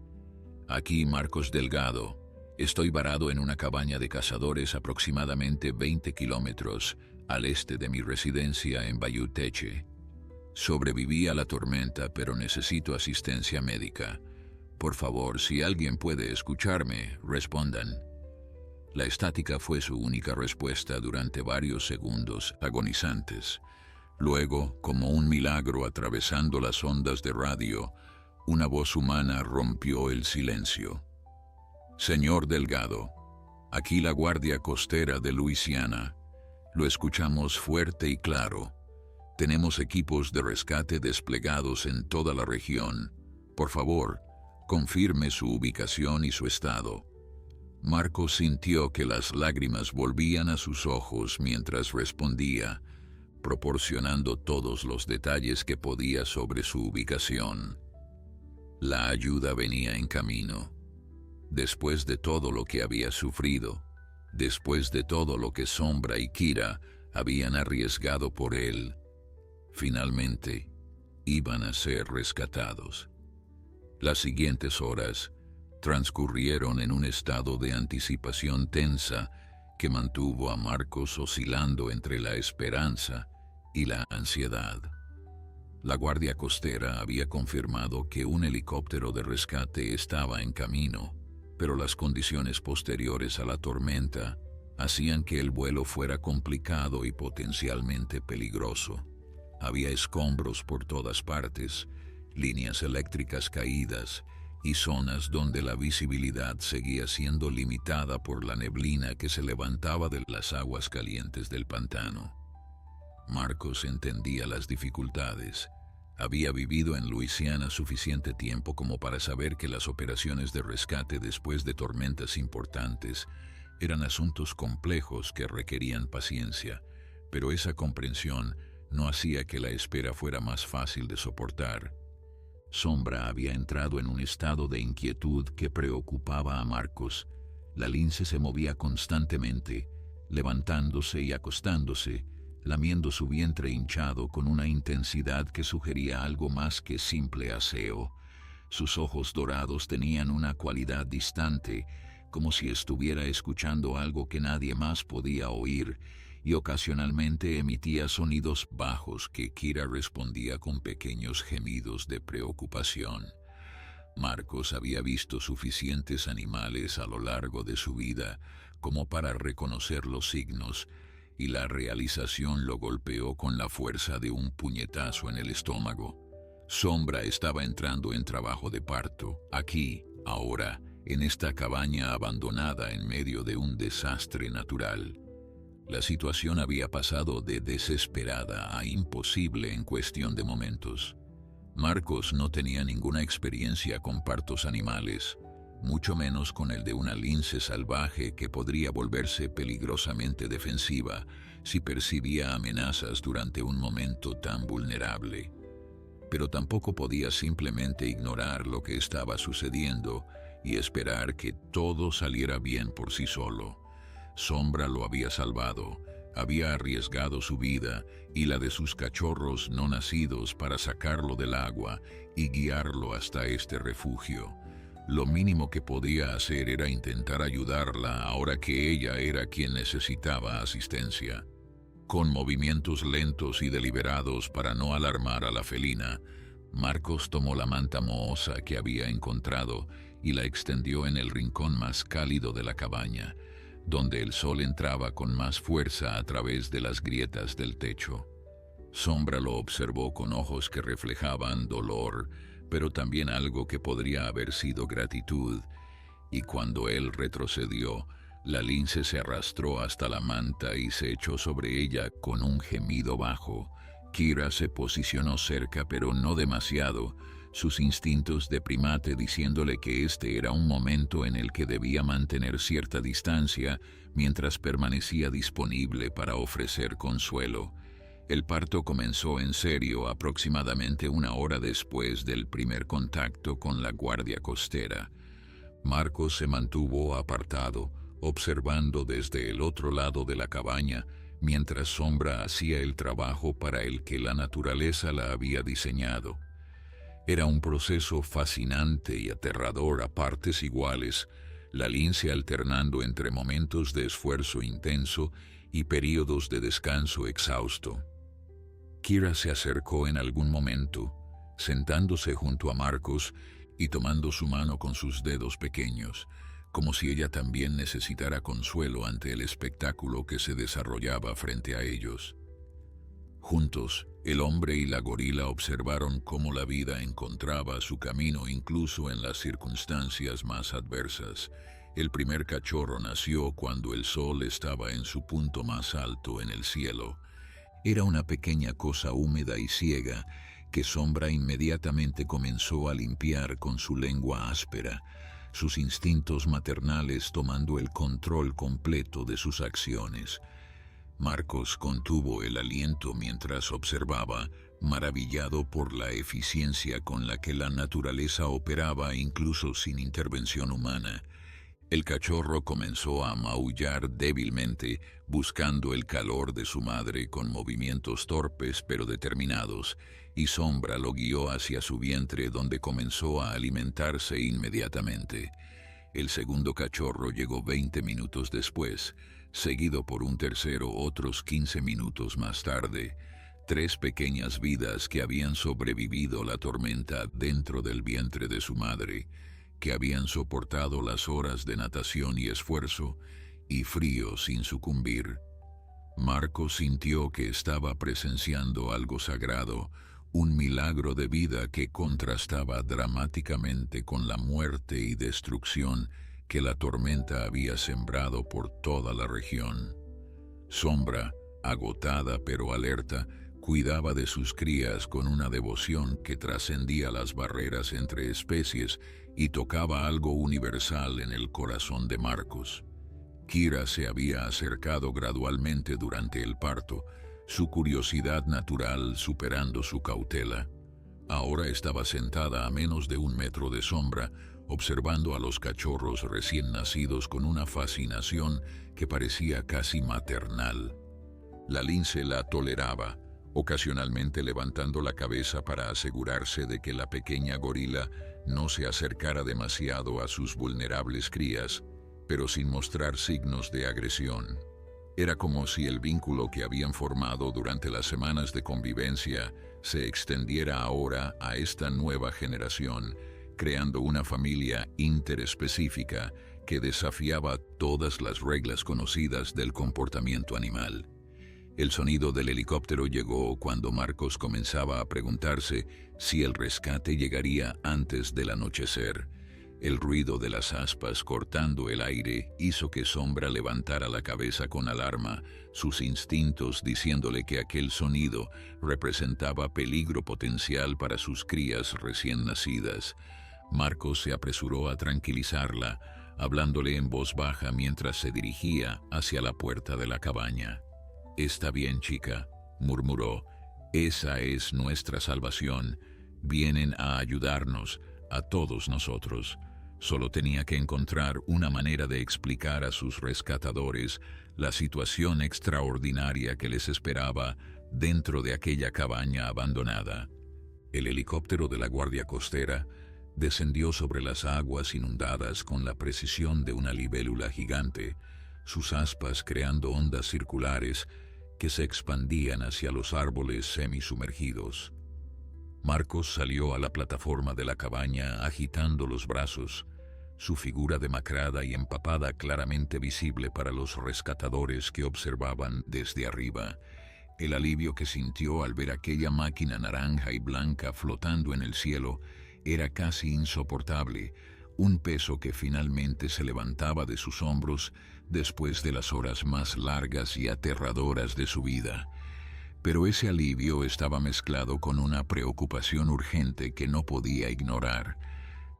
Aquí Marcos Delgado. Estoy varado en una cabaña de cazadores aproximadamente 20 kilómetros al este de mi residencia en Bayou Teche. Sobreviví a la tormenta, pero necesito asistencia médica. Por favor, si alguien puede escucharme, respondan. La estática fue su única respuesta durante varios segundos agonizantes. Luego, como un milagro atravesando las ondas de radio, una voz humana rompió el silencio. Señor Delgado, aquí la Guardia Costera de Luisiana. Lo escuchamos fuerte y claro. Tenemos equipos de rescate desplegados en toda la región. Por favor, confirme su ubicación y su estado. Marcos sintió que las lágrimas volvían a sus ojos mientras respondía, proporcionando todos los detalles que podía sobre su ubicación. La ayuda venía en camino. Después de todo lo que había sufrido, después de todo lo que Sombra y Kira habían arriesgado por él, finalmente iban a ser rescatados. Las siguientes horas transcurrieron en un estado de anticipación tensa que mantuvo a Marcos oscilando entre la esperanza y la ansiedad. La Guardia Costera había confirmado que un helicóptero de rescate estaba en camino, pero las condiciones posteriores a la tormenta hacían que el vuelo fuera complicado y potencialmente peligroso. Había escombros por todas partes, líneas eléctricas caídas y zonas donde la visibilidad seguía siendo limitada por la neblina que se levantaba de las aguas calientes del pantano. Marcos entendía las dificultades. Había vivido en Luisiana suficiente tiempo como para saber que las operaciones de rescate después de tormentas importantes eran asuntos complejos que requerían paciencia, pero esa comprensión no hacía que la espera fuera más fácil de soportar. Sombra había entrado en un estado de inquietud que preocupaba a Marcos. La lince se movía constantemente, levantándose y acostándose, lamiendo su vientre hinchado con una intensidad que sugería algo más que simple aseo. Sus ojos dorados tenían una cualidad distante, como si estuviera escuchando algo que nadie más podía oír, y ocasionalmente emitía sonidos bajos que Kira respondía con pequeños gemidos de preocupación. Marcos había visto suficientes animales a lo largo de su vida como para reconocer los signos, y la realización lo golpeó con la fuerza de un puñetazo en el estómago. Sombra estaba entrando en trabajo de parto, aquí, ahora, en esta cabaña abandonada en medio de un desastre natural. La situación había pasado de desesperada a imposible en cuestión de momentos. Marcos no tenía ninguna experiencia con partos animales, mucho menos con el de una lince salvaje que podría volverse peligrosamente defensiva si percibía amenazas durante un momento tan vulnerable. pero tampoco podía simplemente ignorar lo que estaba sucediendo y esperar que todo saliera bien por sí solo. Sombra lo había salvado, había arriesgado su vida y la de sus cachorros no nacidos para sacarlo del agua y guiarlo hasta este refugio. Lo mínimo que podía hacer era intentar ayudarla ahora que ella era quien necesitaba asistencia. Con movimientos lentos y deliberados para no alarmar a la felina, Marcos tomó la manta mohosa que había encontrado y la extendió en el rincón más cálido de la cabaña, donde el sol entraba con más fuerza a través de las grietas del techo. Sombra lo observó con ojos que reflejaban dolor, pero también algo que podría haber sido gratitud, y cuando él retrocedió, la lince se arrastró hasta la manta y se echó sobre ella con un gemido bajo. Kira se posicionó cerca, pero no demasiado, sus instintos de primate diciéndole que este era un momento en el que debía mantener cierta distancia mientras permanecía disponible para ofrecer consuelo. El parto comenzó en serio aproximadamente 1 hora después del primer contacto con la guardia costera. Marcos se mantuvo apartado, observando desde el otro lado de la cabaña, mientras Sombra hacía el trabajo para el que la naturaleza la había diseñado. Era un proceso fascinante y aterrador a partes iguales, la lince alternando entre momentos de esfuerzo intenso y períodos de descanso exhausto. Kira se acercó en algún momento, sentándose junto a Marcos y tomando su mano con sus dedos pequeños, como si ella también necesitara consuelo ante el espectáculo que se desarrollaba frente a ellos. Juntos, el hombre y la gorila observaron cómo la vida encontraba su camino incluso en las circunstancias más adversas. El primer cachorro nació cuando el sol estaba en su punto más alto en el cielo. Era una pequeña cosa húmeda y ciega que Sombra inmediatamente comenzó a limpiar con su lengua áspera, sus instintos maternales tomando el control completo de sus acciones. Marcos contuvo el aliento mientras observaba, maravillado por la eficiencia con la que la naturaleza operaba incluso sin intervención humana. El cachorro comenzó a maullar débilmente, buscando el calor de su madre con movimientos torpes pero determinados, y Sombra lo guió hacia su vientre donde comenzó a alimentarse inmediatamente. El segundo cachorro llegó 20 minutos después, seguido por un tercero otros 15 minutos más tarde. 3 pequeñas vidas que habían sobrevivido la tormenta dentro del vientre de su madre, que habían soportado las horas de natación y esfuerzo, y frío sin sucumbir. Marcos sintió que estaba presenciando algo sagrado, un milagro de vida que contrastaba dramáticamente con la muerte y destrucción que la tormenta había sembrado por toda la región. Sombra, agotada pero alerta, cuidaba de sus crías con una devoción que trascendía las barreras entre especies y tocaba algo universal en el corazón de Marcos. Kira se había acercado gradualmente durante el parto, su curiosidad natural superando su cautela. Ahora estaba sentada a menos de 1 metro de Sombra, observando a los cachorros recién nacidos con una fascinación que parecía casi maternal. La lince la toleraba, ocasionalmente levantando la cabeza para asegurarse de que la pequeña gorila no se acercara demasiado a sus vulnerables crías, pero sin mostrar signos de agresión. Era como si el vínculo que habían formado durante las semanas de convivencia se extendiera ahora a esta nueva generación, creando una familia interespecífica que desafiaba todas las reglas conocidas del comportamiento animal. El sonido del helicóptero llegó cuando Marcos comenzaba a preguntarse si el rescate llegaría antes del anochecer. El ruido de las aspas cortando el aire hizo que Sombra levantara la cabeza con alarma, sus instintos diciéndole que aquel sonido representaba peligro potencial para sus crías recién nacidas. Marcos se apresuró a tranquilizarla, hablándole en voz baja mientras se dirigía hacia la puerta de la cabaña. «Está bien, chica», murmuró. «Esa es nuestra salvación. Vienen a ayudarnos, a todos nosotros. Solo tenía que encontrar una manera de explicar a sus rescatadores la situación extraordinaria que les esperaba dentro de aquella cabaña abandonada. El helicóptero de la Guardia Costera descendió sobre las aguas inundadas con la precisión de una libélula gigante, sus aspas creando ondas circulares que se expandían hacia los árboles semisumergidos. Marcos salió a la plataforma de la cabaña agitando los brazos, su figura demacrada y empapada claramente visible para los rescatadores que observaban desde arriba. El alivio que sintió al ver aquella máquina naranja y blanca flotando en el cielo era casi insoportable, un peso que finalmente se levantaba de sus hombros después de las horas más largas y aterradoras de su vida. Pero ese alivio estaba mezclado con una preocupación urgente que no podía ignorar.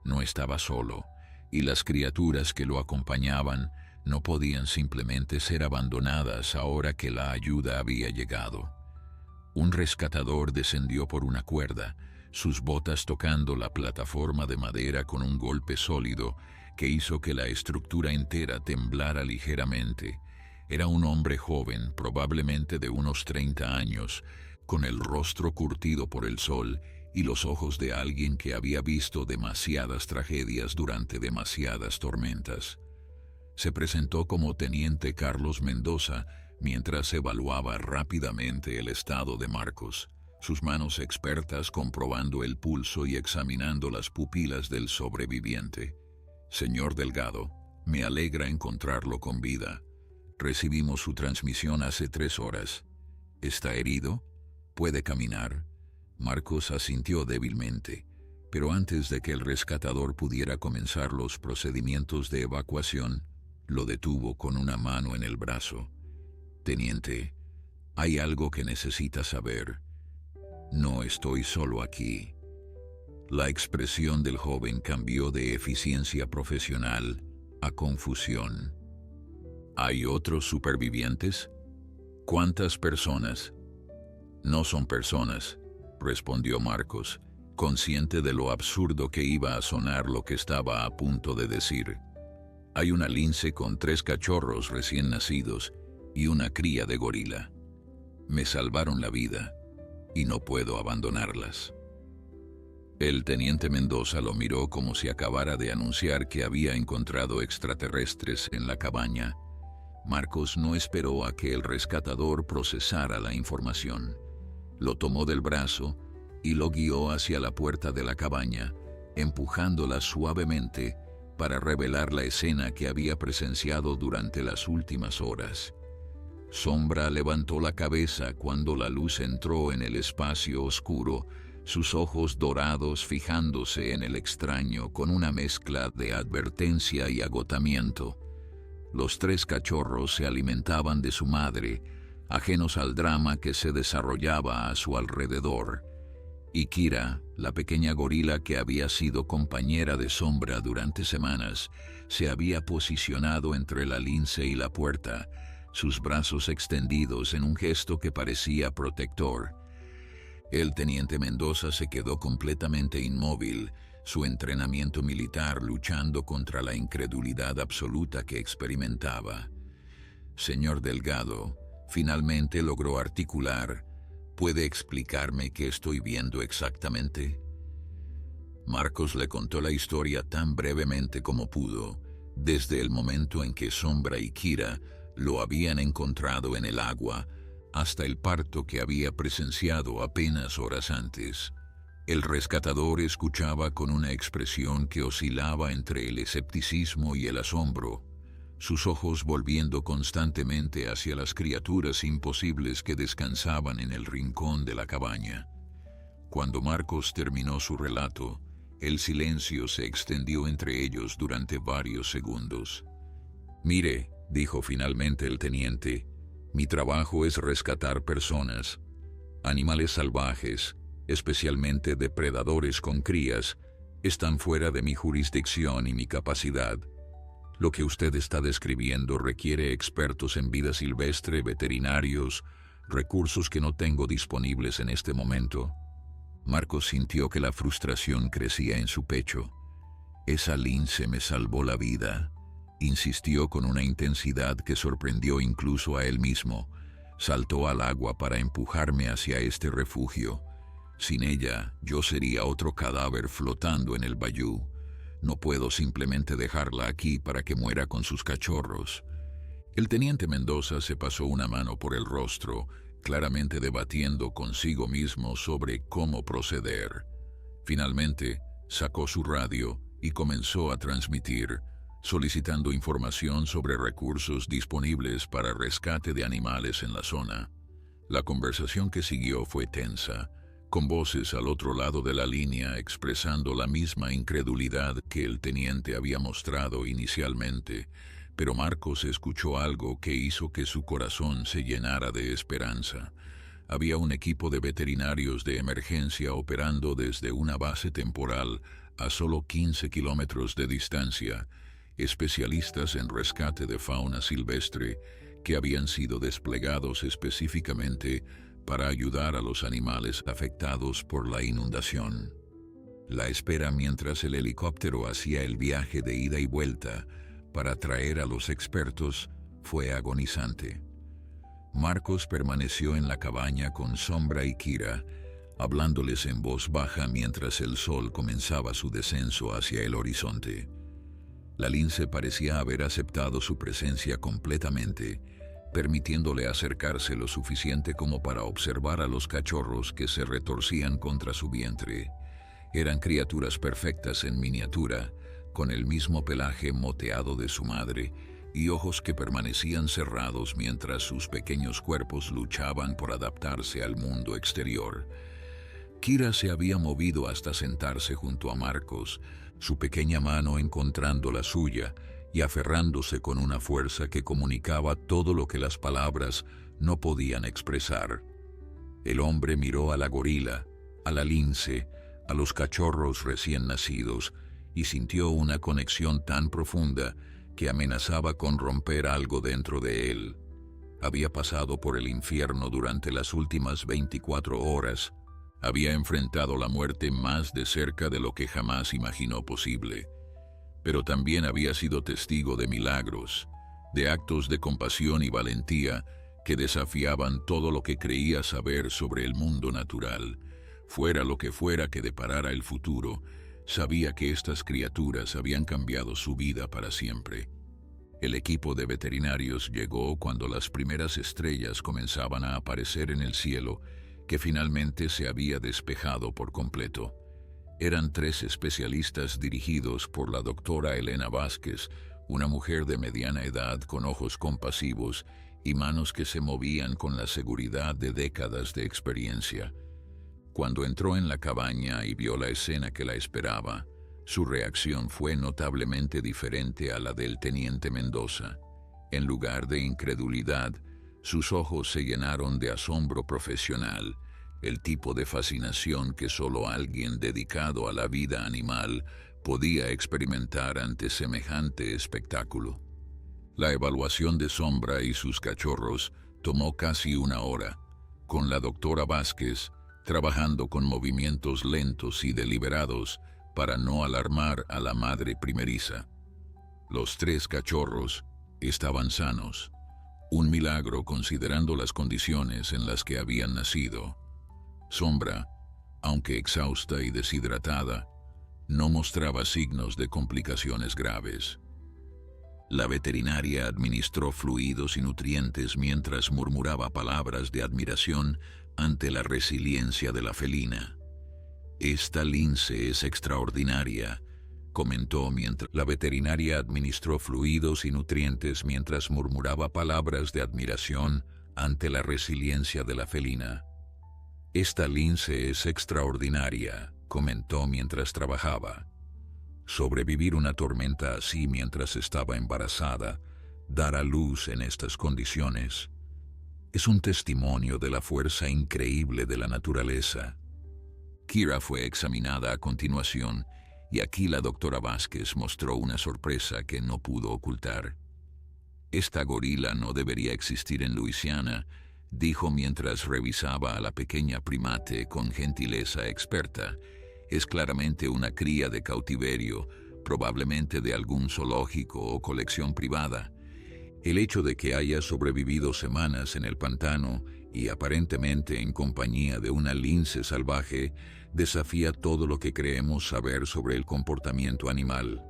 No estaba solo, y las criaturas que lo acompañaban no podían simplemente ser abandonadas ahora que la ayuda había llegado. Un rescatador descendió por una cuerda, sus botas tocando la plataforma de madera con un golpe sólido que hizo que la estructura entera temblara ligeramente. Era un hombre joven, probablemente de unos 30 años, con el rostro curtido por el sol y los ojos de alguien que había visto demasiadas tragedias durante demasiadas tormentas. Se presentó como Teniente Carlos Mendoza mientras evaluaba rápidamente el estado de Marcos, sus manos expertas comprobando el pulso y examinando las pupilas del sobreviviente. Señor Delgado, me alegra encontrarlo con vida. Recibimos su transmisión hace 3 horas. ¿Está herido? ¿Puede caminar? Marcos asintió débilmente, pero antes de que el rescatador pudiera comenzar los procedimientos de evacuación, lo detuvo con una mano en el brazo. Teniente, hay algo que necesita saber. No estoy solo aquí. La expresión del joven cambió de eficiencia profesional a confusión. ¿Hay otros supervivientes? ¿Cuántas personas? No son personas, respondió Marcos, consciente de lo absurdo que iba a sonar lo que estaba a punto de decir. Hay una lince con 3 cachorros recién nacidos y una cría de gorila. Me salvaron la vida y no puedo abandonarlas. El teniente Mendoza lo miró como si acabara de anunciar que había encontrado extraterrestres en la cabaña. Marcos no esperó a que el rescatador procesara la información. Lo tomó del brazo y lo guió hacia la puerta de la cabaña, empujándola suavemente para revelar la escena que había presenciado durante las últimas horas. Sombra levantó la cabeza cuando la luz entró en el espacio oscuro, sus ojos dorados fijándose en el extraño con una mezcla de advertencia y agotamiento. Los 3 cachorros se alimentaban de su madre, ajenos al drama que se desarrollaba a su alrededor. Y Kira, la pequeña gorila que había sido compañera de Sombra durante semanas, se había posicionado entre la lince y la puerta, sus brazos extendidos en un gesto que parecía protector. El teniente Mendoza se quedó completamente inmóvil, su entrenamiento militar luchando contra la incredulidad absoluta que experimentaba. Señor Delgado, finalmente logró articular. ¿Puede explicarme qué estoy viendo exactamente? Marcos le contó la historia tan brevemente como pudo, desde el momento en que Sombra y Kira lo habían encontrado en el agua, hasta el parto que había presenciado apenas horas antes. El rescatador escuchaba con una expresión que oscilaba entre el escepticismo y el asombro, sus ojos volviendo constantemente hacia las criaturas imposibles que descansaban en el rincón de la cabaña. Cuando Marcos terminó su relato, el silencio se extendió entre ellos durante varios segundos. «Mire», dijo finalmente el teniente, «mi trabajo es rescatar personas, animales salvajes, especialmente depredadores con crías, están fuera de mi jurisdicción y mi capacidad. Lo que usted está describiendo requiere expertos en vida silvestre, veterinarios, recursos que no tengo disponibles en este momento». Marcos sintió que la frustración crecía en su pecho. Esa lince me salvó la vida, insistió con una intensidad que sorprendió incluso a él mismo. Saltó al agua para empujarme hacia este refugio. Sin ella, yo sería otro cadáver flotando en el bayou. No puedo simplemente dejarla aquí para que muera con sus cachorros. El teniente Mendoza se pasó una mano por el rostro, claramente debatiendo consigo mismo sobre cómo proceder. Finalmente, sacó su radio y comenzó a transmitir, solicitando información sobre recursos disponibles para rescate de animales en la zona. La conversación que siguió fue tensa, con voces al otro lado de la línea expresando la misma incredulidad que el teniente había mostrado inicialmente, pero Marcos escuchó algo que hizo que su corazón se llenara de esperanza. Había un equipo de veterinarios de emergencia operando desde una base temporal a solo 15 kilómetros de distancia, especialistas en rescate de fauna silvestre que habían sido desplegados específicamente para ayudar a los animales afectados por la inundación. La espera mientras el helicóptero hacía el viaje de ida y vuelta para traer a los expertos fue agonizante. Marcos permaneció en la cabaña con Sombra y Kira, hablándoles en voz baja mientras el sol comenzaba su descenso hacia el horizonte. La lince parecía haber aceptado su presencia completamente, permitiéndole acercarse lo suficiente como para observar a los cachorros que se retorcían contra su vientre. Eran criaturas perfectas en miniatura, con el mismo pelaje moteado de su madre y ojos que permanecían cerrados mientras sus pequeños cuerpos luchaban por adaptarse al mundo exterior. Kira se había movido hasta sentarse junto a Marcos, su pequeña mano encontrando la suya y aferrándose con una fuerza que comunicaba todo lo que las palabras no podían expresar. El hombre miró a la gorila, a la lince, a los cachorros recién nacidos y sintió una conexión tan profunda que amenazaba con romper algo dentro de él. Había pasado por el infierno durante las últimas 24 horas. Había enfrentado la muerte más de cerca de lo que jamás imaginó posible. Pero también había sido testigo de milagros, de actos de compasión y valentía que desafiaban todo lo que creía saber sobre el mundo natural. Fuera lo que fuera que deparara el futuro, sabía que estas criaturas habían cambiado su vida para siempre. El equipo de veterinarios llegó cuando las primeras estrellas comenzaban a aparecer en el cielo, que finalmente se había despejado por completo. Eran 3 especialistas dirigidos por la doctora Elena Vázquez, una mujer de mediana edad con ojos compasivos y manos que se movían con la seguridad de décadas de experiencia. Cuando entró en la cabaña y vio la escena que la esperaba, su reacción fue notablemente diferente a la del teniente Mendoza. En lugar de incredulidad, sus ojos se llenaron de asombro profesional, el tipo de fascinación que solo alguien dedicado a la vida animal podía experimentar ante semejante espectáculo. La evaluación de Sombra y sus cachorros tomó casi 1 hora, con la doctora Vázquez trabajando con movimientos lentos y deliberados para no alarmar a la madre primeriza. Los 3 cachorros estaban sanos, un milagro considerando las condiciones en las que habían nacido. Sombra, aunque exhausta y deshidratada, no mostraba signos de complicaciones graves. La veterinaria administró fluidos y nutrientes mientras murmuraba palabras de admiración ante la resiliencia de la felina. «Esta lince es extraordinaria», comentó mientras la veterinaria administró fluidos y nutrientes mientras murmuraba palabras de admiración ante la resiliencia de la felina. «Esta lince es extraordinaria», comentó mientras trabajaba. Sobrevivir una tormenta así mientras estaba embarazada, dar a luz en estas condiciones, es un testimonio de la fuerza increíble de la naturaleza. Kira fue examinada a continuación y aquí la doctora Vázquez mostró una sorpresa que no pudo ocultar. Esta gorila no debería existir en Luisiana, dijo mientras revisaba a la pequeña primate con gentileza experta. Es claramente una cría de cautiverio, probablemente de algún zoológico o colección privada. El hecho de que haya sobrevivido semanas en el pantano y aparentemente en compañía de una lince salvaje desafía todo lo que creemos saber sobre el comportamiento animal.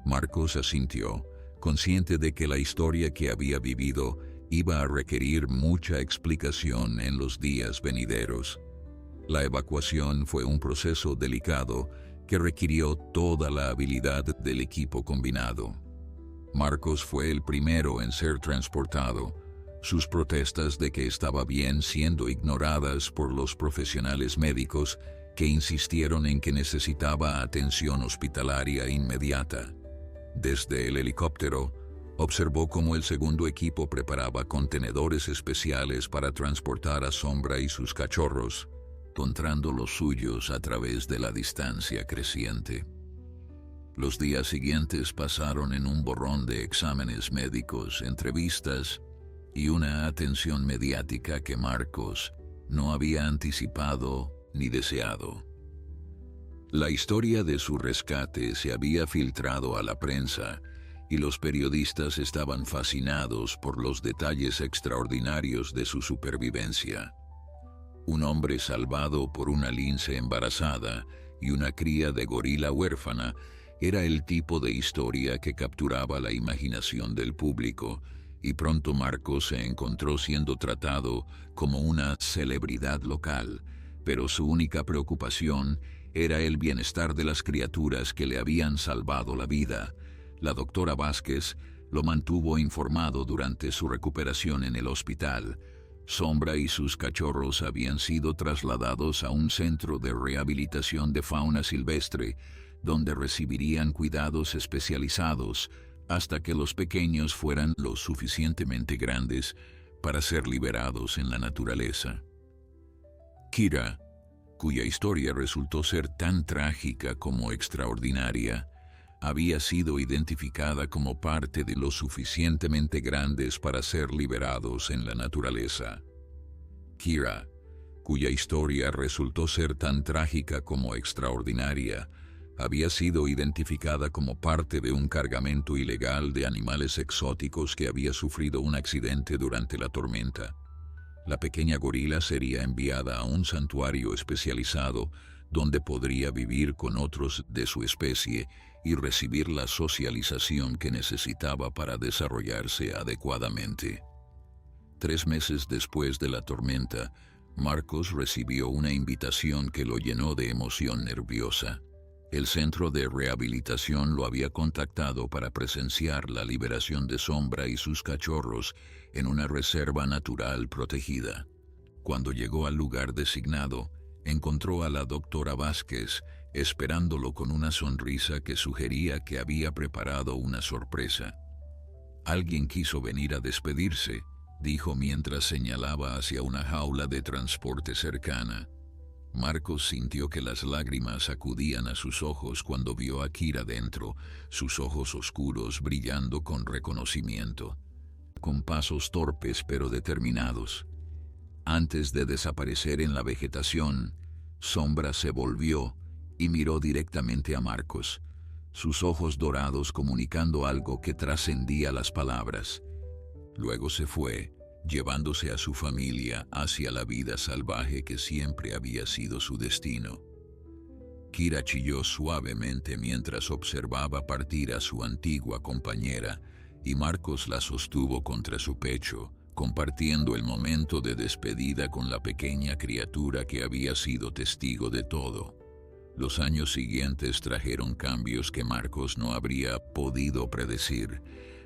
Marcos asintió, consciente de que la historia que había vivido iba a requerir mucha explicación en los días venideros. La evacuación fue un proceso delicado que requirió toda la habilidad del equipo combinado. Marcos fue el primero en ser transportado, sus protestas de que estaba bien siendo ignoradas por los profesionales médicos que insistieron en que necesitaba atención hospitalaria inmediata. Desde el helicóptero, observó cómo el segundo equipo preparaba contenedores especiales para transportar a Sombra y sus cachorros, encontrando los suyos a través de la distancia creciente. Los días siguientes pasaron en un borrón de exámenes médicos, entrevistas y una atención mediática que Marcos no había anticipado ni deseado. La historia de su rescate se había filtrado a la prensa y los periodistas estaban fascinados por los detalles extraordinarios de su supervivencia. Un hombre salvado por una lince embarazada y una cría de gorila huérfana era el tipo de historia que capturaba la imaginación del público, y pronto Marcos se encontró siendo tratado como una celebridad local, pero su única preocupación era el bienestar de las criaturas que le habían salvado la vida. La doctora Vázquez lo mantuvo informado durante su recuperación en el hospital. Sombra y sus cachorros habían sido trasladados a un centro de rehabilitación de fauna silvestre, donde recibirían cuidados especializados hasta que los pequeños fueran lo suficientemente grandes para ser liberados en la naturaleza. Kira, cuya historia resultó ser tan trágica como extraordinaria, había sido identificada como parte de los suficientemente grandes para ser liberados en la naturaleza. Kira, cuya historia resultó ser tan trágica como extraordinaria, había sido identificada como parte de un cargamento ilegal de animales exóticos que había sufrido un accidente durante la tormenta. La pequeña gorila sería enviada a un santuario especializado donde podría vivir con otros de su especie y recibir la socialización que necesitaba para desarrollarse adecuadamente. 3 meses después de la tormenta, Marcos recibió una invitación que lo llenó de emoción nerviosa. El centro de rehabilitación lo había contactado para presenciar la liberación de Sombra y sus cachorros en una reserva natural protegida. Cuando llegó al lugar designado, encontró a la doctora Vázquez esperándolo con una sonrisa que sugería que había preparado una sorpresa. «Alguien quiso venir a despedirse», dijo mientras señalaba hacia una jaula de transporte cercana. Marcos sintió que las lágrimas acudían a sus ojos cuando vio a Kira dentro, sus ojos oscuros brillando con reconocimiento. Con pasos torpes pero determinados. Antes de desaparecer en la vegetación, Sombra se volvió y miró directamente a Marcos, sus ojos dorados comunicando algo que trascendía las palabras. Luego se fue, llevándose a su familia hacia la vida salvaje que siempre había sido su destino. Kira chilló suavemente mientras observaba partir a su antigua compañera, y Marcos la sostuvo contra su pecho, compartiendo el momento de despedida con la pequeña criatura que había sido testigo de todo. Los años siguientes trajeron cambios que Marcos no habría podido predecir.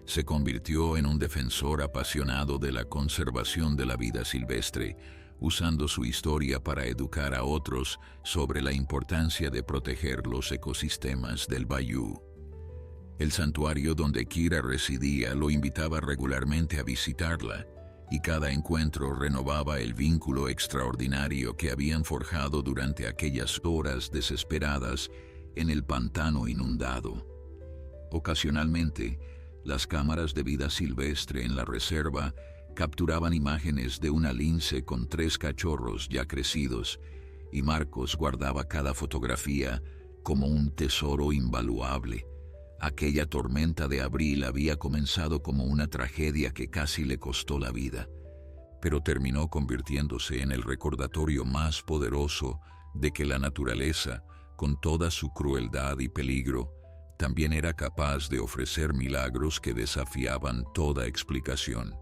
Se convirtió en un defensor apasionado de la conservación de la vida silvestre, usando su historia para educar a otros sobre la importancia de proteger los ecosistemas del bayú. El santuario donde Kira residía lo invitaba regularmente a visitarla, y cada encuentro renovaba el vínculo extraordinario que habían forjado durante aquellas horas desesperadas en el pantano inundado. Ocasionalmente, las cámaras de vida silvestre en la reserva Capturaban imágenes de una lince con 3 cachorros ya crecidos, y Marcos guardaba cada fotografía como un tesoro invaluable. Aquella tormenta de abril había comenzado como una tragedia que casi le costó la vida, pero terminó convirtiéndose en el recordatorio más poderoso de que la naturaleza, con toda su crueldad y peligro, también era capaz de ofrecer milagros que desafiaban toda explicación.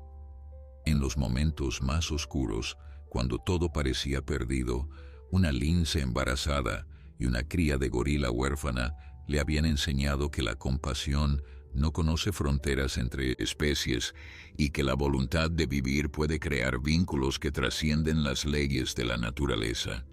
En los momentos más oscuros, cuando todo parecía perdido, una lince embarazada y una cría de gorila huérfana le habían enseñado que la compasión no conoce fronteras entre especies y que la voluntad de vivir puede crear vínculos que trascienden las leyes de la naturaleza.